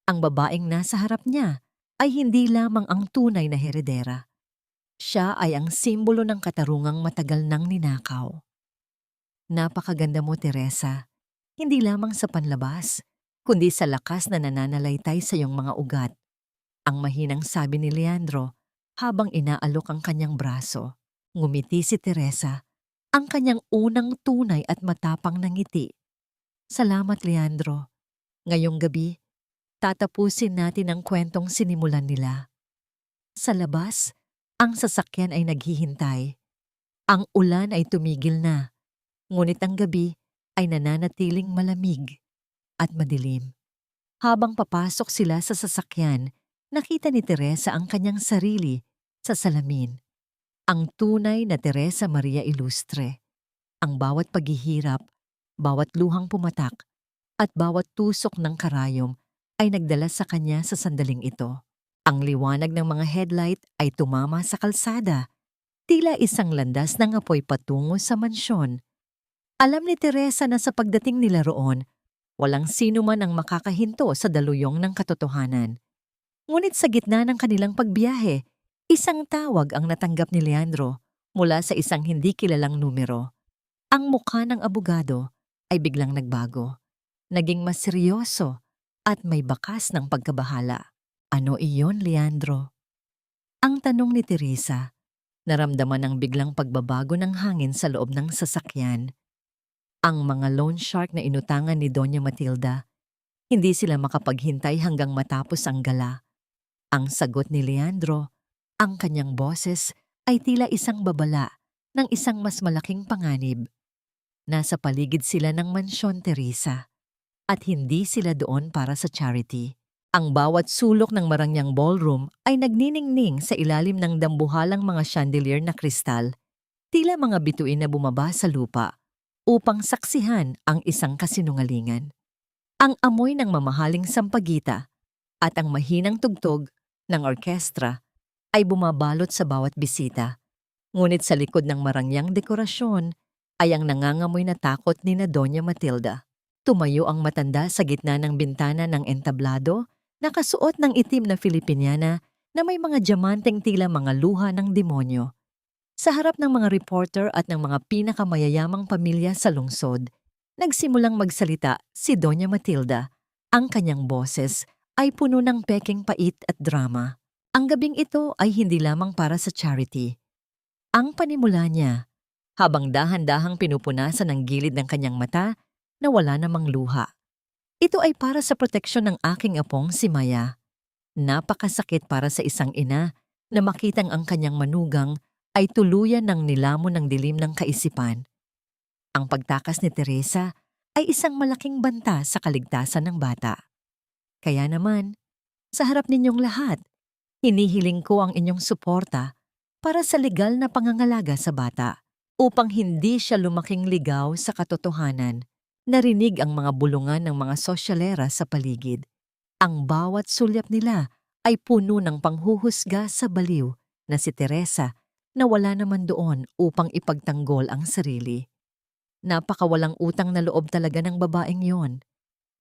Ang babaeng nasa harap niya ay hindi lamang ang tunay na heredera. Siya ay ang simbolo ng katarungang matagal nang ninakaw. "Napakaganda mo, Teresa. Hindi lamang sa panlabas, kundi sa lakas na nananalaytay sa iyong mga ugat." Ang mahinang sabi ni Leandro habang inaalok ang kanyang braso. Ngumiti si Teresa, ang kanyang unang tunay at matapang na ngiti. "Salamat, Leandro. Ngayong gabi, tatapusin natin ang kwentong sinimulan nila." Sa labas, ang sasakyan ay naghihintay. Ang ulan ay tumigil na, ngunit ang gabi ay nananatiling malamig at madilim. Habang papasok sila sa sasakyan, nakita ni Teresa ang kanyang sarili sa salamin. Ang tunay na Teresa Maria Ilustre. Ang bawat paghihirap Bawat luhang pumatak at bawat tusok ng karayom ay nagdala sa kanya sa sandaling ito. Ang liwanag ng mga headlight ay tumama sa kalsada, tila isang landas ng apoy patungo sa mansyon. Alam ni Teresa na sa pagdating nila roon, walang sino man ang makakahinto sa daluyong ng katotohanan. Ngunit sa gitna ng kanilang pagbiyahe, isang tawag ang natanggap ni Leandro mula sa isang hindi kilalang numero. Ang mukha ng abogado ay biglang nagbago. Naging mas seryoso at may bakas ng pagkabahala. Ano iyon, Leandro? Ang tanong ni Teresa, naramdaman ang biglang pagbabago ng hangin sa loob ng sasakyan. Ang mga loan shark na inutangan ni Doña Matilda, hindi sila makapaghintay hanggang matapos ang gala. Ang sagot ni Leandro, ang kanyang boses ay tila isang babala ng isang mas malaking panganib. Nasa paligid sila ng mansyon, Teresa, at hindi sila doon para sa charity. Ang bawat sulok ng Marangyang Ballroom ay nagniningning sa ilalim ng dambuhalang mga chandelier na kristal, tila mga bituin na bumaba sa lupa upang saksihan ang isang kasinungalingan. Ang amoy ng mamahaling sampagita at ang mahinang tugtog ng orkestra ay bumabalot sa bawat bisita. Ngunit sa likod ng marangyang dekorasyon ay ang nangangamoy na takot ni na Doña Matilda. Tumayo ang matanda sa gitna ng bintana ng entablado, nakasuot ng itim na Filipiniana na may mga diamanteng tila mga luha ng demonyo. Sa harap ng mga reporter at ng mga pinakamayayamang pamilya sa lungsod, nagsimulang magsalita si Doña Matilda. Ang kanyang boses ay puno ng peking pait at drama. Ang gabing ito ay hindi lamang para sa charity. Ang panimula niya, habang dahan-dahang pinupunasan ang gilid ng kanyang mata na wala namang luha. Ito ay para sa proteksyon ng aking apong si Maya. Napakasakit para sa isang ina na makitang ang kanyang manugang ay tuluyan ng nilamon ng dilim ng kaisipan. Ang pagtakas ni Teresa ay isang malaking banta sa kaligtasan ng bata. Kaya naman, sa harap ninyong lahat, hinihiling ko ang inyong suporta para sa legal na pangangalaga sa bata upang hindi siya lumaking ligaw sa katotohanan. Narinig ang mga bulungan ng mga sosyalera sa paligid. Ang bawat sulyap nila ay puno ng panghuhusga sa baliw na si Teresa na wala naman doon upang ipagtanggol ang sarili. Napakawalang utang na loob talaga ng babaeng yon.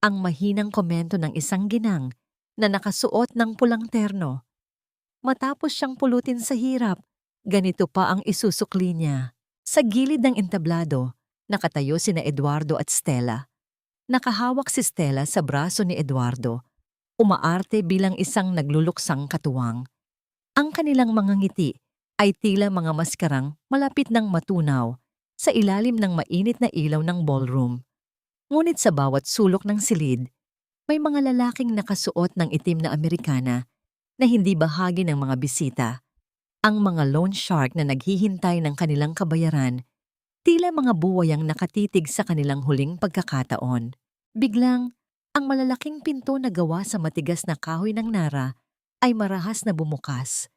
Ang mahinang komento ng isang ginang na nakasuot ng pulang terno. Matapos siyang pulutin sa hirap, ganito pa ang isusukli niya. Sa gilid ng entablado, nakatayo sina Eduardo at Stella. Nakahawak si Stella sa braso ni Eduardo, umaarte bilang isang nagluluksang katuwang. Ang kanilang mga ngiti ay tila mga maskarang malapit ng matunaw sa ilalim ng mainit na ilaw ng ballroom. Ngunit sa bawat sulok ng silid, may mga lalaking nakasuot ng itim na Amerikana na hindi bahagi ng mga bisita. Ang mga loan shark na naghihintay ng kanilang kabayaran, tila mga buwayang nakatitig sa kanilang huling pagkakataon. Biglang, ang malalaking pinto na gawa sa matigas na kahoy ng nara ay marahas na bumukas.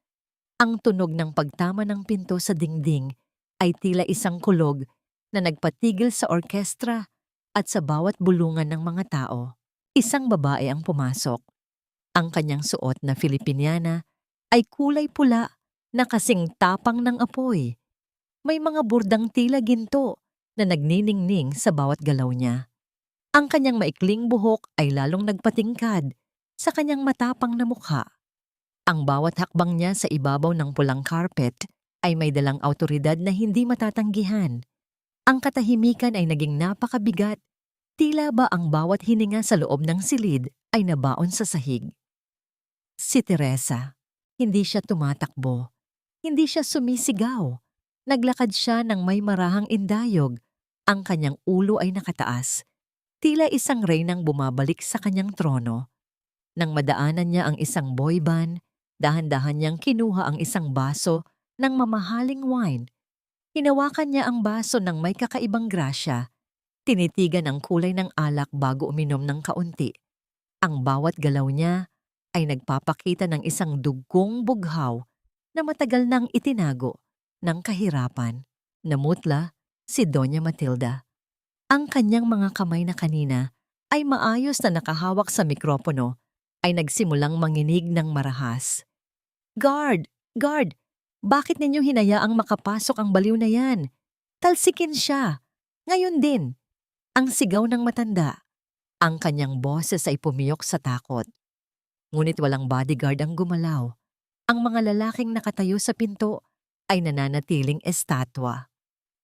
Ang tunog ng pagtama ng pinto sa dingding ay tila isang kulog na nagpatigil sa orkestra at sa bawat bulungan ng mga tao. Isang babae ang pumasok. Ang kanyang suot na Filipiniana ay kulay pula na kasing tapang ng apoy. May mga burdang tila ginto na nagniningning sa bawat galaw niya. Ang kanyang maikling buhok ay lalong nagpatingkad sa kanyang matapang na mukha. Ang bawat hakbang niya sa ibabaw ng pulang carpet ay may dalang awtoridad na hindi matatanggihan. Ang katahimikan ay naging napakabigat, tila ba ang bawat hininga sa loob ng silid ay nabaon sa sahig. Si Teresa, hindi siya tumatakbo, hindi siya sumisigaw. Naglakad siya ng may marahang indayog. Ang kanyang ulo ay nakataas, tila isang reynang bumabalik sa kanyang trono. Nang madaanan niya ang isang boyband, dahan-dahan niyang kinuha ang isang baso ng mamahaling wine. Hinawakan niya ang baso ng may kakaibang grasya. Tinitigan ang kulay ng alak bago uminom ng kaunti. Ang bawat galaw niya ay nagpapakita ng isang dugong bughaw na matagal nang itinago ng kahirapan. Namutla si Doña Matilda. Ang kanyang mga kamay na kanina ay maayos na nakahawak sa mikropono ay nagsimulang manginig ng marahas. Guard! Guard! Bakit ninyo hinayaang makapasok ang baliw na yan? Talsikin siya! Ngayon din! Ang sigaw ng matanda. Ang kanyang boses ay pumiyok sa takot. Ngunit walang bodyguard ang gumalaw. Ang mga lalaking nakatayo sa pinto ay nananatiling estatwa.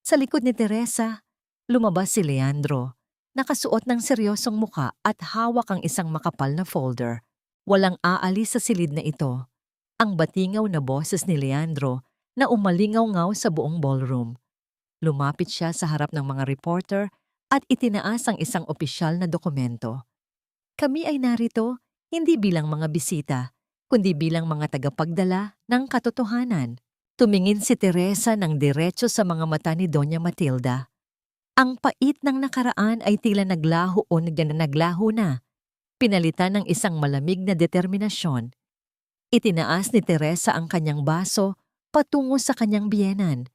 Sa likod ni Teresa, lumabas si Leandro, nakasuot ng seryosong muka at hawak ang isang makapal na folder. Walang aalis sa silid na ito. Ang batingaw na boses ni Leandro na umalingaw-ngaw sa buong ballroom. Lumapit siya sa harap ng mga reporter at itinaas ang isang opisyal na dokumento. Kami ay narito hindi bilang mga bisita, kundi bilang mga tagapagdala ng katotohanan. Tumingin si Teresa ng diretso sa mga mata ni Doña Matilda. Ang pait ng nakaraan ay tila naglaho o naglaho na, pinalitan ng isang malamig na determinasyon. Itinaas ni Teresa ang kanyang baso patungo sa kanyang biyenan.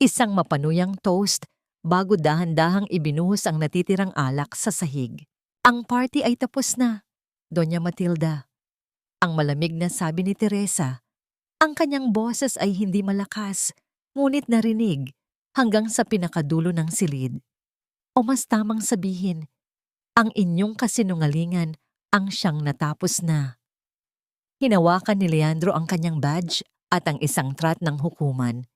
Isang mapanuyang toast bago dahan-dahang ibinuhos ang natitirang alak sa sahig. Ang party ay tapos na, Doña Matilda. Ang malamig na sabi ni Teresa. Ang kanyang boses ay hindi malakas, ngunit narinig hanggang sa pinakadulo ng silid. O mas tamang sabihin, ang inyong kasinungalingan ang siyang natapos na. Hinawakan ni Leandro ang kanyang badge at ang isang trat ng hukuman.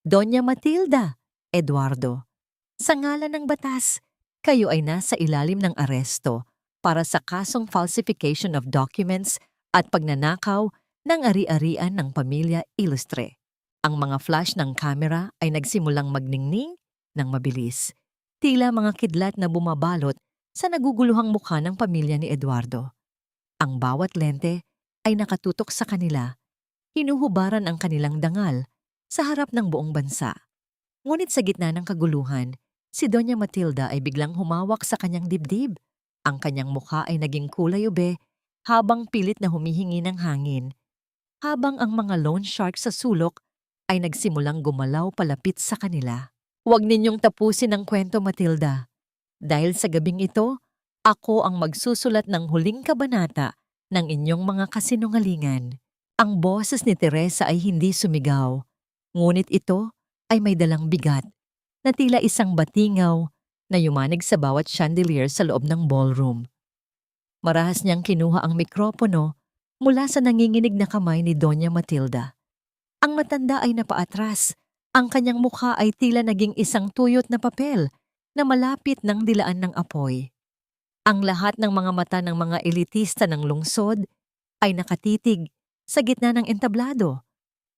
Doña Matilda, Eduardo, sa ngalan ng batas, kayo ay nasa ilalim ng aresto para sa kasong falsification of documents at pagnanakaw ng ari-arian ng pamilya Ilustre. Ang mga flash ng kamera ay nagsimulang magningning ng mabilis, tila mga kidlat na bumabalot sa naguguluhang mukha ng pamilya ni Eduardo. Ang bawat lente ay nakatutok sa kanila, hinuhubaran ang kanilang dangal sa harap ng buong bansa. Ngunit sa gitna ng kaguluhan, si Doña Matilda ay biglang humawak sa kanyang dibdib. Ang kanyang mukha ay naging kulay ube habang pilit na humihingi ng hangin. Habang ang mga loan shark sa sulok ay nagsimulang gumalaw palapit sa kanila. Huwag ninyong tapusin ang kwento, Matilda. Dahil sa gabing ito, ako ang magsusulat ng huling kabanata ng inyong mga kasinungalingan. Ang boses ni Teresa ay hindi sumigaw, ngunit ito ay may dalang bigat na tila isang batingaw na yumanig sa bawat chandelier sa loob ng ballroom. Marahas niyang kinuha ang mikropono mula sa nanginginig na kamay ni Doña Matilda. Ang matanda ay napaatras. Ang kanyang mukha ay tila naging isang tuyot na papel na malapit ng dilaan ng apoy. Ang lahat ng mga mata ng mga elitista ng lungsod ay nakatitig sa gitna ng entablado,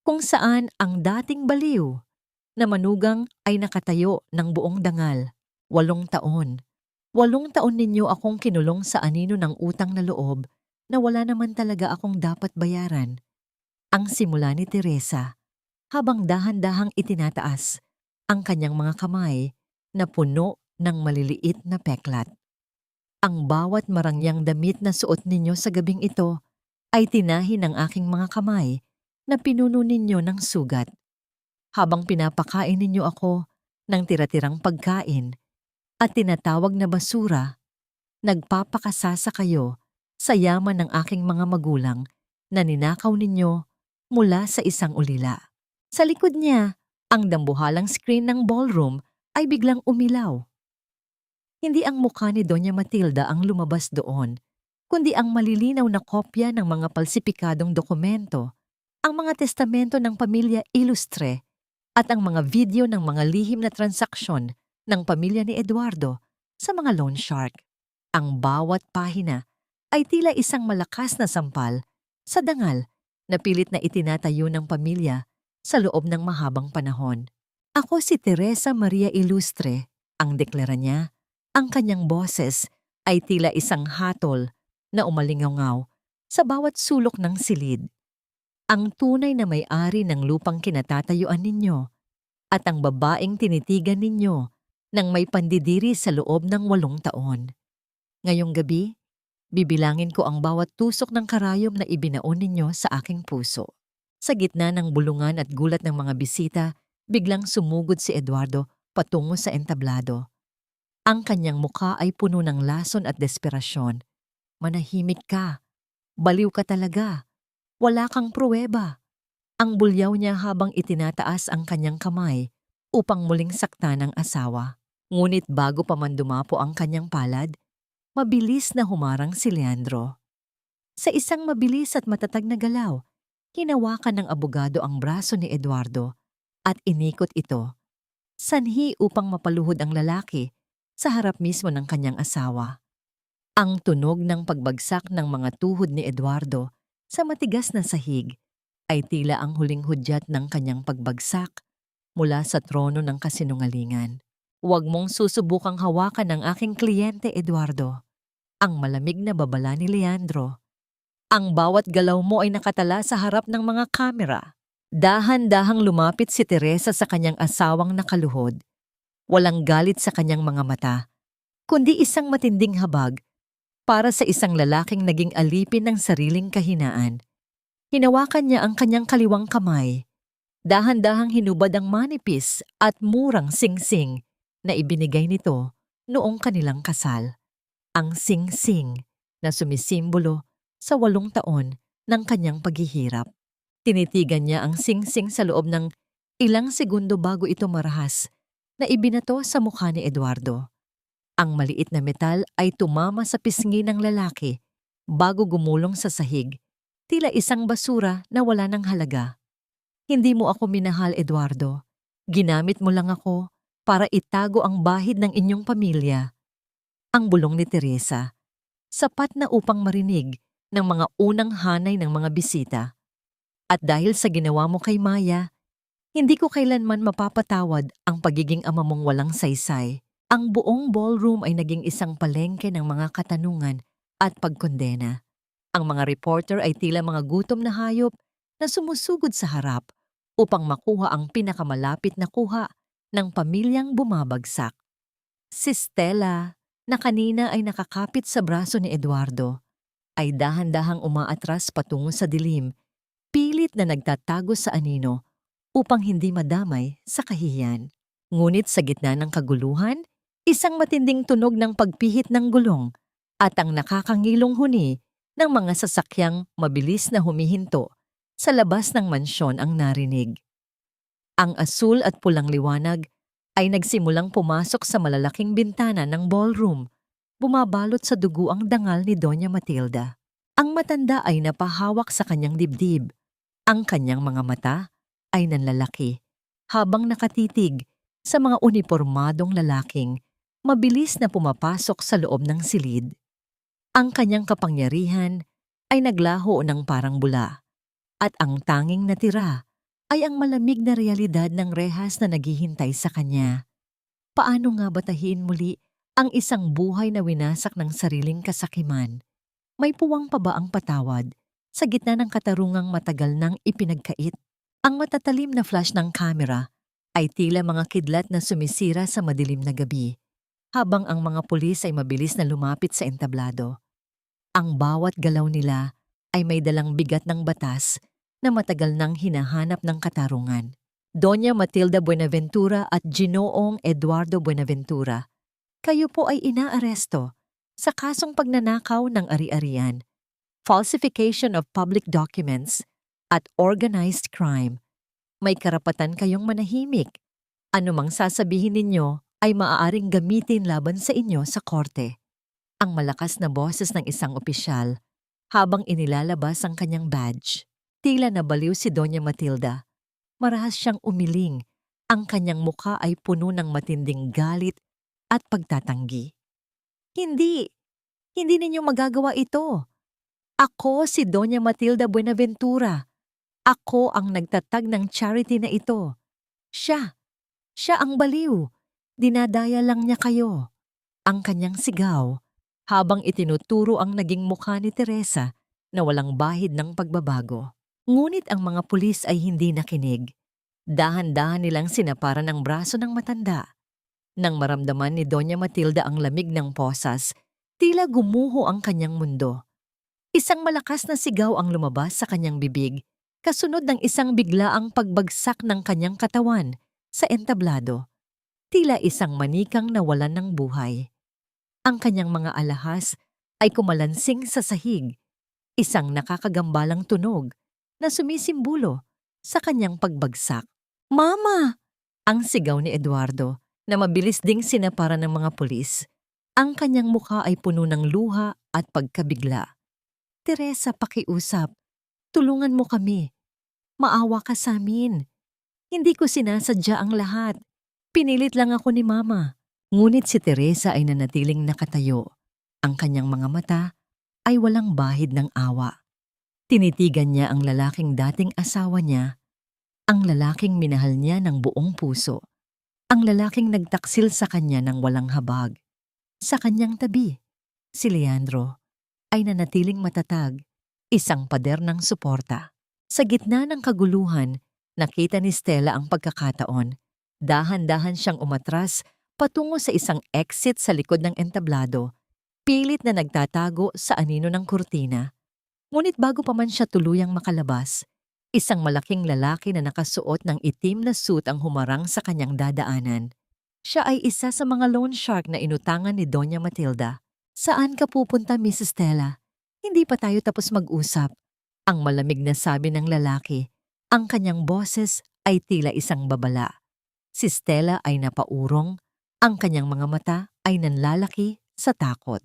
kung saan ang dating baliw na manugang ay nakatayo ng buong dangal. 8 taon. 8 taon ninyo akong kinulong sa anino ng utang na loob na wala naman talaga akong dapat bayaran. Ang simula ni Teresa, habang dahan-dahang itinataas ang kanyang mga kamay na puno ng maliliit na peklat. Ang bawat marangyang damit na suot ninyo sa gabing ito ay tinahi ng aking mga kamay na pinuno ninyo ng sugat. Habang pinapakain ninyo ako ng tira-tirang pagkain at tinatawag na basura, nagpapakasasa kayo sa yaman ng aking mga magulang na ninakaw ninyo mula sa isang ulila. Sa likod niya, ang dambuhalang screen ng ballroom ay biglang umilaw. Hindi ang mukha ni Doña Matilda ang lumabas doon, kundi ang malilinaw na kopya ng mga palsipikadong dokumento, ang mga testamento ng pamilya Ilustre at ang mga video ng mga lihim na transaksyon ng pamilya ni Eduardo sa mga loan shark. Ang bawat pahina ay tila isang malakas na sampal sa dangal na pilit na itinatayo ng pamilya sa loob ng mahabang panahon. Ako si Teresa Maria Ilustre, ang deklara niya. Ang kanyang boses ay tila isang hatol na umalingaw sa bawat sulok ng silid. Ang tunay na may-ari ng lupang kinatatayuan ninyo at ang babaeng tinitigan ninyo nang may pandidiri sa loob ng 8 taon. Ngayong gabi, bibilangin ko ang bawat tusok ng karayom na ibinaon ninyo sa aking puso. Sa gitna ng bulungan at gulat ng mga bisita, biglang sumugod si Eduardo patungo sa entablado. Ang kanyang muka ay puno ng lason at desperasyon. Manahimik ka. Baliw ka talaga. Wala kang pruweba. Ang bulyaw niya habang itinataas ang kanyang kamay upang muling saktan ang asawa. Ngunit bago pa man dumapo ang kanyang palad, mabilis na humarang si Leandro. Sa isang mabilis at matatag na galaw, hinawakan ng abogado ang braso ni Eduardo at inikot ito, sanhi upang mapaluhod ang lalaki sa harap mismo ng kanyang asawa. Ang tunog ng pagbagsak ng mga tuhod ni Eduardo sa matigas na sahig ay tila ang huling hudyat ng kanyang pagbagsak mula sa trono ng kasinungalingan. Huwag mong susubukang hawakan ang aking kliyente, Eduardo. Ang malamig na babala ni Leandro. Ang bawat galaw mo ay nakatala sa harap ng mga kamera. Dahan-dahang lumapit si Teresa sa kanyang asawang nakaluhod. Walang galit sa kanyang mga mata, kundi isang matinding habag para sa isang lalaking naging alipin ng sariling kahinaan. Hinawakan niya ang kanyang kaliwang kamay. Dahan-dahang hinubad ang manipis at murang singsing na ibinigay nito noong kanilang kasal. Ang singsing na sumisimbolo sa 8 taon ng kanyang paghihirap. Tinitigan niya ang singsing sa loob ng ilang segundo bago ito marahas na ibinato sa mukha ni Eduardo. Ang maliit na metal ay tumama sa pisngi ng lalaki bago gumulong sa sahig, tila isang basura na wala ng halaga. Hindi mo ako minahal, Eduardo. Ginamit mo lang ako para itago ang bahid ng inyong pamilya. Ang bulong ni Teresa, sapat na upang marinig ng mga unang hanay ng mga bisita. At dahil sa ginawa mo kay Maya, hindi ko kailanman mapapatawad ang pagiging ama mong walang saysay. Ang buong ballroom ay naging isang palengke ng mga katanungan at pagkondena. Ang mga reporter ay tila mga gutom na hayop na sumusugod sa harap upang makuha ang pinakamalapit na kuha ng pamilyang bumabagsak. Si Stella, na kanina ay nakakapit sa braso ni Eduardo, ay dahan-dahang umaatras patungo sa dilim, pilit na nagtatago sa anino upang hindi madamay sa kahihiyan. Ngunit sa gitna ng kaguluhan, isang matinding tunog ng pagpihit ng gulong at ang nakakangilong huni ng mga sasakyang mabilis na humihinto sa labas ng mansyon ang narinig. Ang asul at pulang liwanag ay nagsimulang pumasok sa malalaking bintana ng ballroom, bumabalot sa dugo ang dangal ni Doña Matilda. Ang matanda ay napahawak sa kanyang dibdib. Ang kanyang mga mata ay nanlalaki, habang nakatitig sa mga unipormadong lalaking mabilis na pumapasok sa loob ng silid. Ang kanyang kapangyarihan ay naglaho ng parang bula, at ang tanging natira ay ang malamig na realidad ng rehas na naghihintay sa kanya. Paano nga batahin muli ang isang buhay na winasak ng sariling kasakiman? May puwang pa ba ang patawad sa gitna ng katarungang matagal nang ipinagkait? Ang matatalim na flash ng kamera ay tila mga kidlat na sumisira sa madilim na gabi, habang ang mga pulis ay mabilis na lumapit sa entablado. Ang bawat galaw nila ay may dalang bigat ng batas na matagal nang hinahanap ng katarungan. Doña Matilda Buenaventura at Ginoong Eduardo Buenaventura, kayo po ay inaaresto sa kasong pagnanakaw ng ari-arian, falsification of public documents, at organized crime. May karapatan kayong manahimik. Anumang sasabihin ninyo ay maaaring gamitin laban sa inyo sa korte. Ang malakas na boses ng isang opisyal habang inilalabas ang kanyang badge. Tila nabaliw si Doña Matilda. Marahas siyang umiling. Ang kanyang muka ay puno ng matinding galit at pagtatanggi. Hindi ninyo magagawa ito. Ako si Doña Matilda Buenaventura. Ako ang nagtatag ng charity na ito. Siya ang baliw. Dinadaya lang niya kayo. Ang kanyang sigaw habang itinuturo ang naging mukha ni Teresa na walang bahid ng pagbabago. Ngunit ang mga pulis ay hindi nakinig. Dahan-dahan nilang sinaparan ang braso ng matanda. Nang maramdaman ni Doña Matilda ang lamig ng posas, tila gumuho ang kanyang mundo. Isang malakas na sigaw ang lumabas sa kanyang bibig, kasunod ng isang biglaang pagbagsak ng kanyang katawan sa entablado. tila isang manikang nawalan ng buhay. Ang kanyang mga alahas ay kumalansing sa sahig, isang nakakagambalang tunog na sumisimbolo sa kanyang pagbagsak. "Mama!" Ang sigaw ni Eduardo na mabilis ding sinapara ng mga pulis. Ang kanyang mukha ay puno ng luha at pagkabigla. "Teresa, pakiusap. Tulungan mo kami. Maawa ka sa amin. Hindi ko sinasadya ang lahat. Pinilit lang ako ni Mama." Ngunit si Teresa ay nanatiling nakatayo. Ang kanyang mga mata ay walang bahid ng awa. Tinitigan niya ang lalaking dating asawa niya, ang lalaking minahal niya ng buong puso, ang lalaking nagtaksil sa kanya ng walang habag. Sa kanyang tabi, si Leandro ay nanatiling matatag, isang pader ng suporta. Sa gitna ng kaguluhan, nakita ni Stella ang pagkakataon. Dahan-dahan siyang umatras patungo sa isang exit sa likod ng entablado, pilit na nagtatago sa anino ng kurtina. Ngunit bago pa man siya tuluyang makalabas, isang malaking lalaki na nakasuot ng itim na suit ang humarang sa kanyang dadaanan. Siya ay isa sa mga loan shark na inutangan ni Doña Matilda. "Saan ka pupunta, Mrs. Stella? Hindi pa tayo tapos mag-usap." Ang malamig na sabi ng lalaki. Ang kanyang boses ay tila isang babala. Si Stella ay napaurong, ang kanyang mga mata ay nanlalaki sa takot.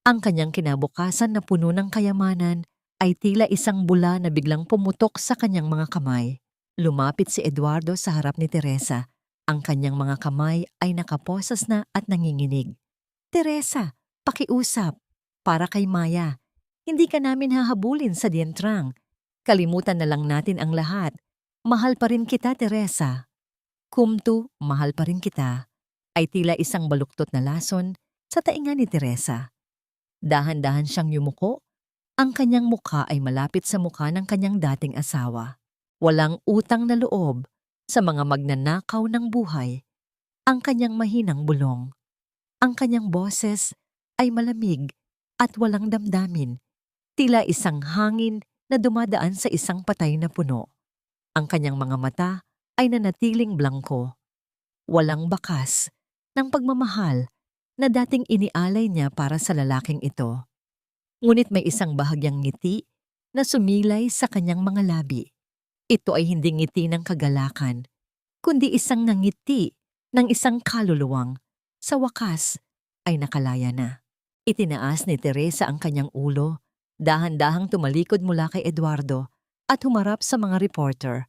Ang kanyang kinabukasan na puno ng kayamanan ay tila isang bula na biglang pumutok sa kanyang mga kamay. Lumapit si Eduardo sa harap ni Teresa. Ang kanyang mga kamay ay nakaposas na at nanginginig. "Teresa, pakiusap. Para kay Maya. Hindi ka namin hahabulin sa dientrang. Kalimutan na lang natin ang lahat. Mahal pa rin kita, Teresa." "Kumtu, mahal pa rin kita," ay tila isang baluktot na lason sa tainga ni Teresa. Dahan-dahan siyang yumuko. Ang kanyang mukha ay malapit sa mukha ng kanyang dating asawa. Walang utang na loob sa mga magnanakaw ng buhay. Ang kanyang mahinang bulong. Ang kanyang boses ay malamig at walang damdamin, tila isang hangin na dumadaan sa isang patay na puno. Ang kanyang mga mata ay nanatiling blangko. Walang bakas ng pagmamahal na dating inialay niya para sa lalaking ito. Ngunit may isang bahagyang ngiti na sumilay sa kanyang mga labi. Ito ay hindi ngiti ng kagalakan, kundi isang ngiti ng isang kaluluwang sa wakas ay nakalaya na. Itinaas ni Teresa ang kanyang ulo, dahan-dahang tumalikod mula kay Eduardo at humarap sa mga reporter.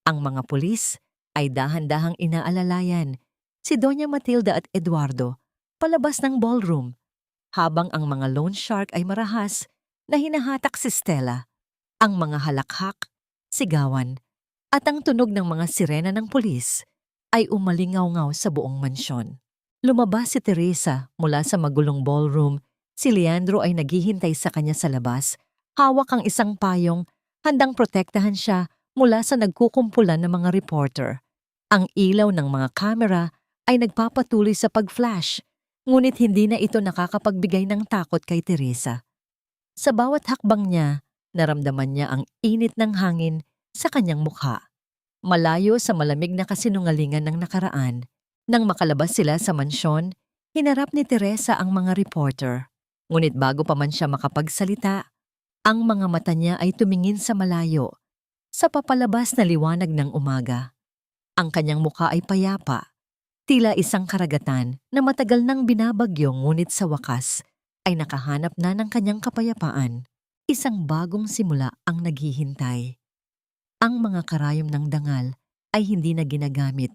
Ang mga pulis ay dahan-dahang inaalalayan si Doña Matilda at Eduardo palabas ng ballroom, habang ang mga loan shark ay marahas na hinahatak si Stella. Ang mga halakhak, sigawan, at ang tunog ng mga sirena ng pulis ay umalingaw-ngaw sa buong mansyon. Lumabas si Teresa mula sa magulong ballroom. Si Leandro ay naghihintay sa kanya sa labas, hawak ang isang payong, handang protektahan siya mula sa nagkukumpulan ng mga reporter. Ang ilaw ng mga kamera ay nagpapatuloy sa pag-flash, ngunit hindi na ito nakakapagbigay ng takot kay Teresa. Sa bawat hakbang niya, naramdaman niya ang init ng hangin sa kanyang mukha. Malayo sa malamig na kasinungalingan ng nakaraan, nang makalabas sila sa mansyon, hinarap ni Teresa ang mga reporter. Ngunit bago pa man siya makapagsalita, ang mga mata niya ay tumingin sa malayo, sa papalabas na liwanag ng umaga. Ang kanyang mukha ay payapa, tila isang karagatan na matagal nang binabagyo ngunit sa wakas ay nakahanap na ng kanyang kapayapaan. Isang bagong simula ang naghihintay. Ang mga karayom ng dangal ay hindi na ginagamit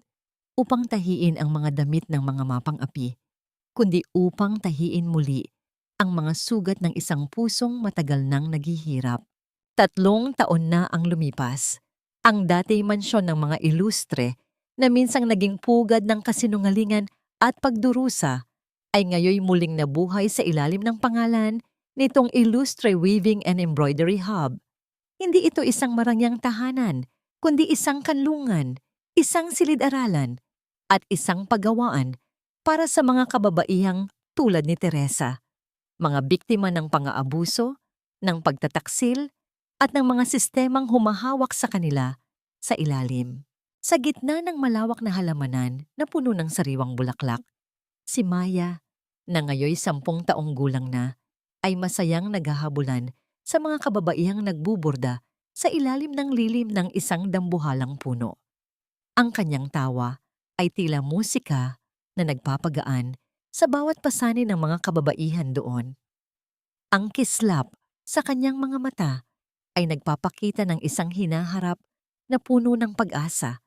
upang tahiin ang mga damit ng mga mapang-api, kundi upang tahiin muli ang mga sugat ng isang pusong matagal nang naghihirap. 3 taon na ang lumipas. Ang dati mansyon ng mga ilustre na minsang naging pugad ng kasinungalingan at pagdurusa ay ngayoy muling nabuhay sa ilalim ng pangalan nitong Illustre Weaving and Embroidery Hub. Hindi ito isang marangyang tahanan, kundi isang kanlungan, isang silid-aralan, at isang paggawaan para sa mga kababaihang tulad ni Teresa, mga biktima ng pang-aabuso, ng pagtataksil, at ng mga sistemang humahawak sa kanila sa ilalim. Sa gitna ng malawak na halamanan na puno ng sariwang bulaklak, si Maya, na ngayoy 10 taong gulang na, ay masayang naghahabulan sa mga kababaihang nagbuburda sa ilalim ng lilim ng isang dambuhalang puno. Ang kanyang tawa ay tila musika na nagpapagaan sa bawat pasanin ng mga kababaihan doon. Ang kislap sa kanyang mga mata ay nagpapakita ng isang hinaharap na puno ng pag-asa.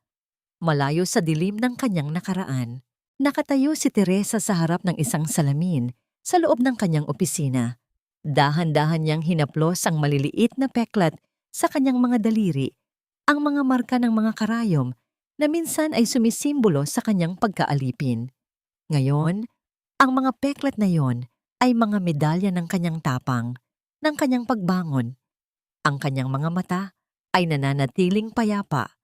Malayo sa dilim ng kanyang nakaraan, nakatayo si Teresa sa harap ng isang salamin sa loob ng kanyang opisina. Dahan-dahan niyang hinaplos ang maliliit na peklat sa kanyang mga daliri, ang mga marka ng mga karayom na minsan ay sumisimbolo sa kanyang pagkaalipin. Ngayon, ang mga peklat na yon ay mga medalya ng kanyang tapang, ng kanyang pagbangon. Ang kanyang mga mata ay nananatiling payapa,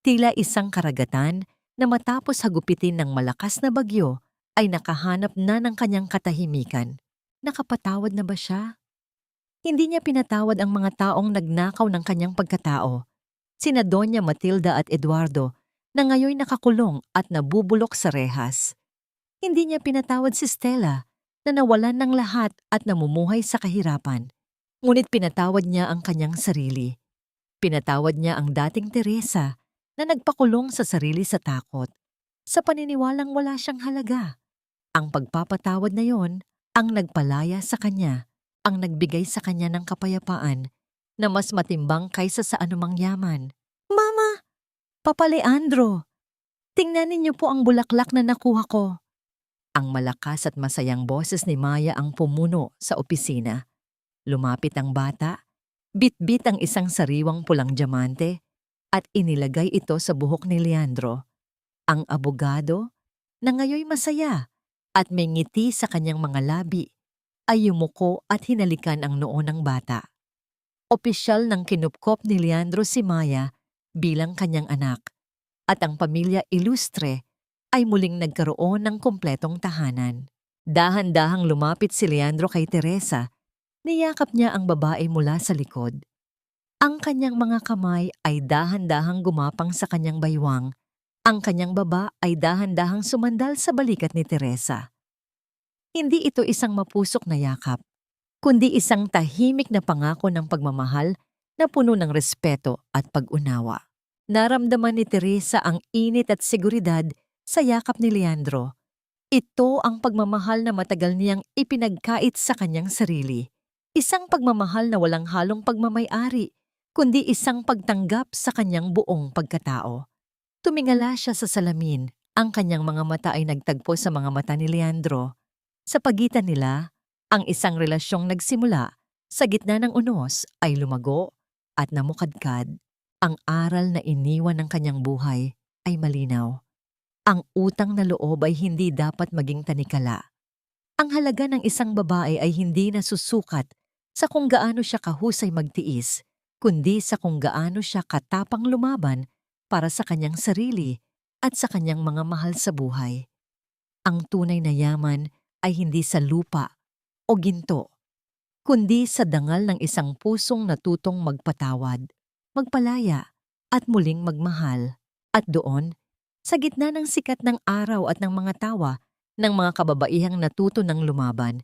tila isang karagatan na matapos hagupitin ng malakas na bagyo ay nakahanap na ng kanyang katahimikan. Nakapatawad na ba siya? Hindi niya pinatawad ang mga taong nagnakaw ng kanyang pagkatao, sina Doña Matilda at Eduardo na ngayoy nakakulong at nabubulok sa rehas. Hindi niya pinatawad si Stella na nawalan ng lahat at namumuhay sa kahirapan. Ngunit pinatawad niya ang kanyang sarili. Pinatawad niya ang dating Teresa na nagpakulong sa sarili sa takot, sa paniniwalang wala siyang halaga. Ang pagpapatawad na yon ang nagpalaya sa kanya, ang nagbigay sa kanya ng kapayapaan na mas matimbang kaysa sa anumang yaman. Mama! Papa Leandro! Tingnan ninyo po ang bulaklak na nakuha ko. Ang malakas at masayang boses ni Maya ang pumuno sa opisina. Lumapit ang bata, bitbit ang isang sariwang pulang diamante at inilagay ito sa buhok ni Leandro. Ang abogado, na ngayoy masaya at may ngiti sa kanyang mga labi, ay yumuko at hinalikan ang noo ng bata. Opisyal ng kinupkop ni Leandro si Maya bilang kanyang anak, at ang pamilya Ilustre ay muling nagkaroon ng kumpletong tahanan. Dahan-dahang lumapit si Leandro kay Teresa, niyakap niya ang babae mula sa likod. Ang kanyang mga kamay ay dahan-dahang gumapang sa kanyang baywang. Ang kanyang baba ay dahan-dahang sumandal sa balikat ni Teresa. Hindi ito isang mapusok na yakap, kundi isang tahimik na pangako ng pagmamahal na puno ng respeto at pag-unawa. Naramdaman ni Teresa ang init at seguridad sa yakap ni Leandro. Ito ang pagmamahal na matagal niyang ipinagkait sa kanyang sarili. Isang pagmamahal na walang halong pagmamay-ari, kundi isang pagtanggap sa kanyang buong pagkatao. Tumingala siya sa salamin. Ang kanyang mga mata ay nagtagpo sa mga mata ni Leandro. Sa pagitan nila, ang isang relasyong nagsimula sa gitna ng unos ay lumago at namukadkad. Ang aral na iniwan ng kanyang buhay ay malinaw. Ang utang na loob ay hindi dapat maging tanikala. Ang halaga ng isang babae ay hindi nasusukat sa kung gaano siya kahusay magtiis, kundi sa kung gaano siya katapang lumaban para sa kanyang sarili at sa kanyang mga mahal sa buhay. Ang tunay na yaman ay hindi sa lupa o ginto, kundi sa dangal ng isang pusong natutong magpatawad, magpalaya at muling magmahal. At doon, sa gitna ng sikat ng araw at ng mga tawa ng mga kababaihang natuto ng lumaban,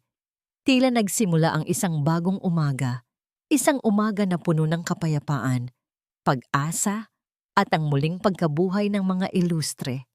tila nagsimula ang isang bagong umaga, isang umaga na puno ng kapayapaan, pag-asa at ang muling pagkabuhay ng mga Ilustre.